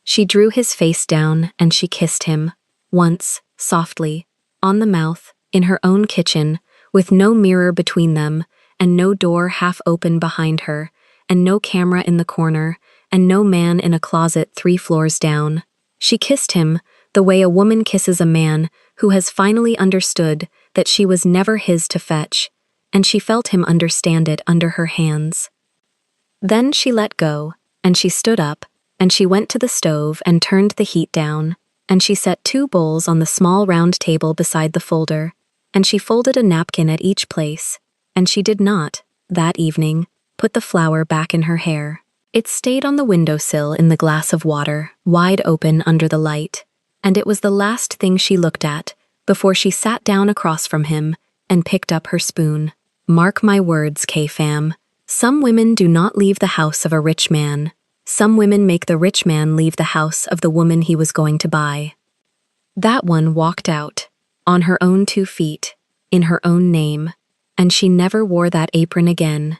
She drew his face down and she kissed him, once, softly, on the mouth, in her own kitchen, with no mirror between them, and no door half open behind her, and no camera in the corner, and no man in a closet 3 floors down. She kissed him the way a woman kisses a man who has finally understood that she was never his to fetch, and she felt him understand it under her hands. Then she let go, and she stood up, and she went to the stove and turned the heat down, and she set 2 bowls on the small round table beside the folder, and she folded a napkin at each place, and she did not, that evening, put the flower back in her hair. It stayed on the windowsill in the glass of water, wide open under the light, and it was the last thing she looked at before she sat down across from him and picked up her spoon. Mark my words, K-fam. Some women do not leave the house of a rich man. Some women make the rich man leave the house of the woman he was going to buy. That one walked out, on her own 2 feet, in her own name, and she never wore that apron again.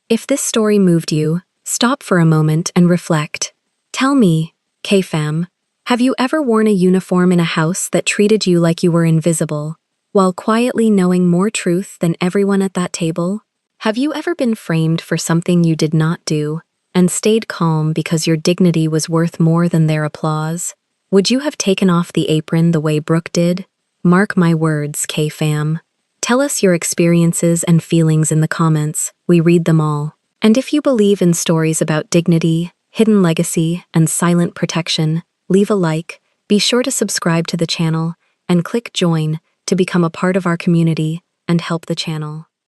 If this story moved you, stop for a moment and reflect. Tell me, K-fam, have you ever worn a uniform in a house that treated you like you were invisible, while quietly knowing more truth than everyone at that table? Have you ever been framed for something you did not do, and stayed calm because your dignity was worth more than their applause? Would you have taken off the apron the way Brooke did? Mark my words, K-fam. Tell us your experiences and feelings in the comments. We read them all. And if you believe in stories about dignity, hidden legacy, and silent protection, leave a like, be sure to subscribe to the channel, and click join to become a part of our community and help the channel.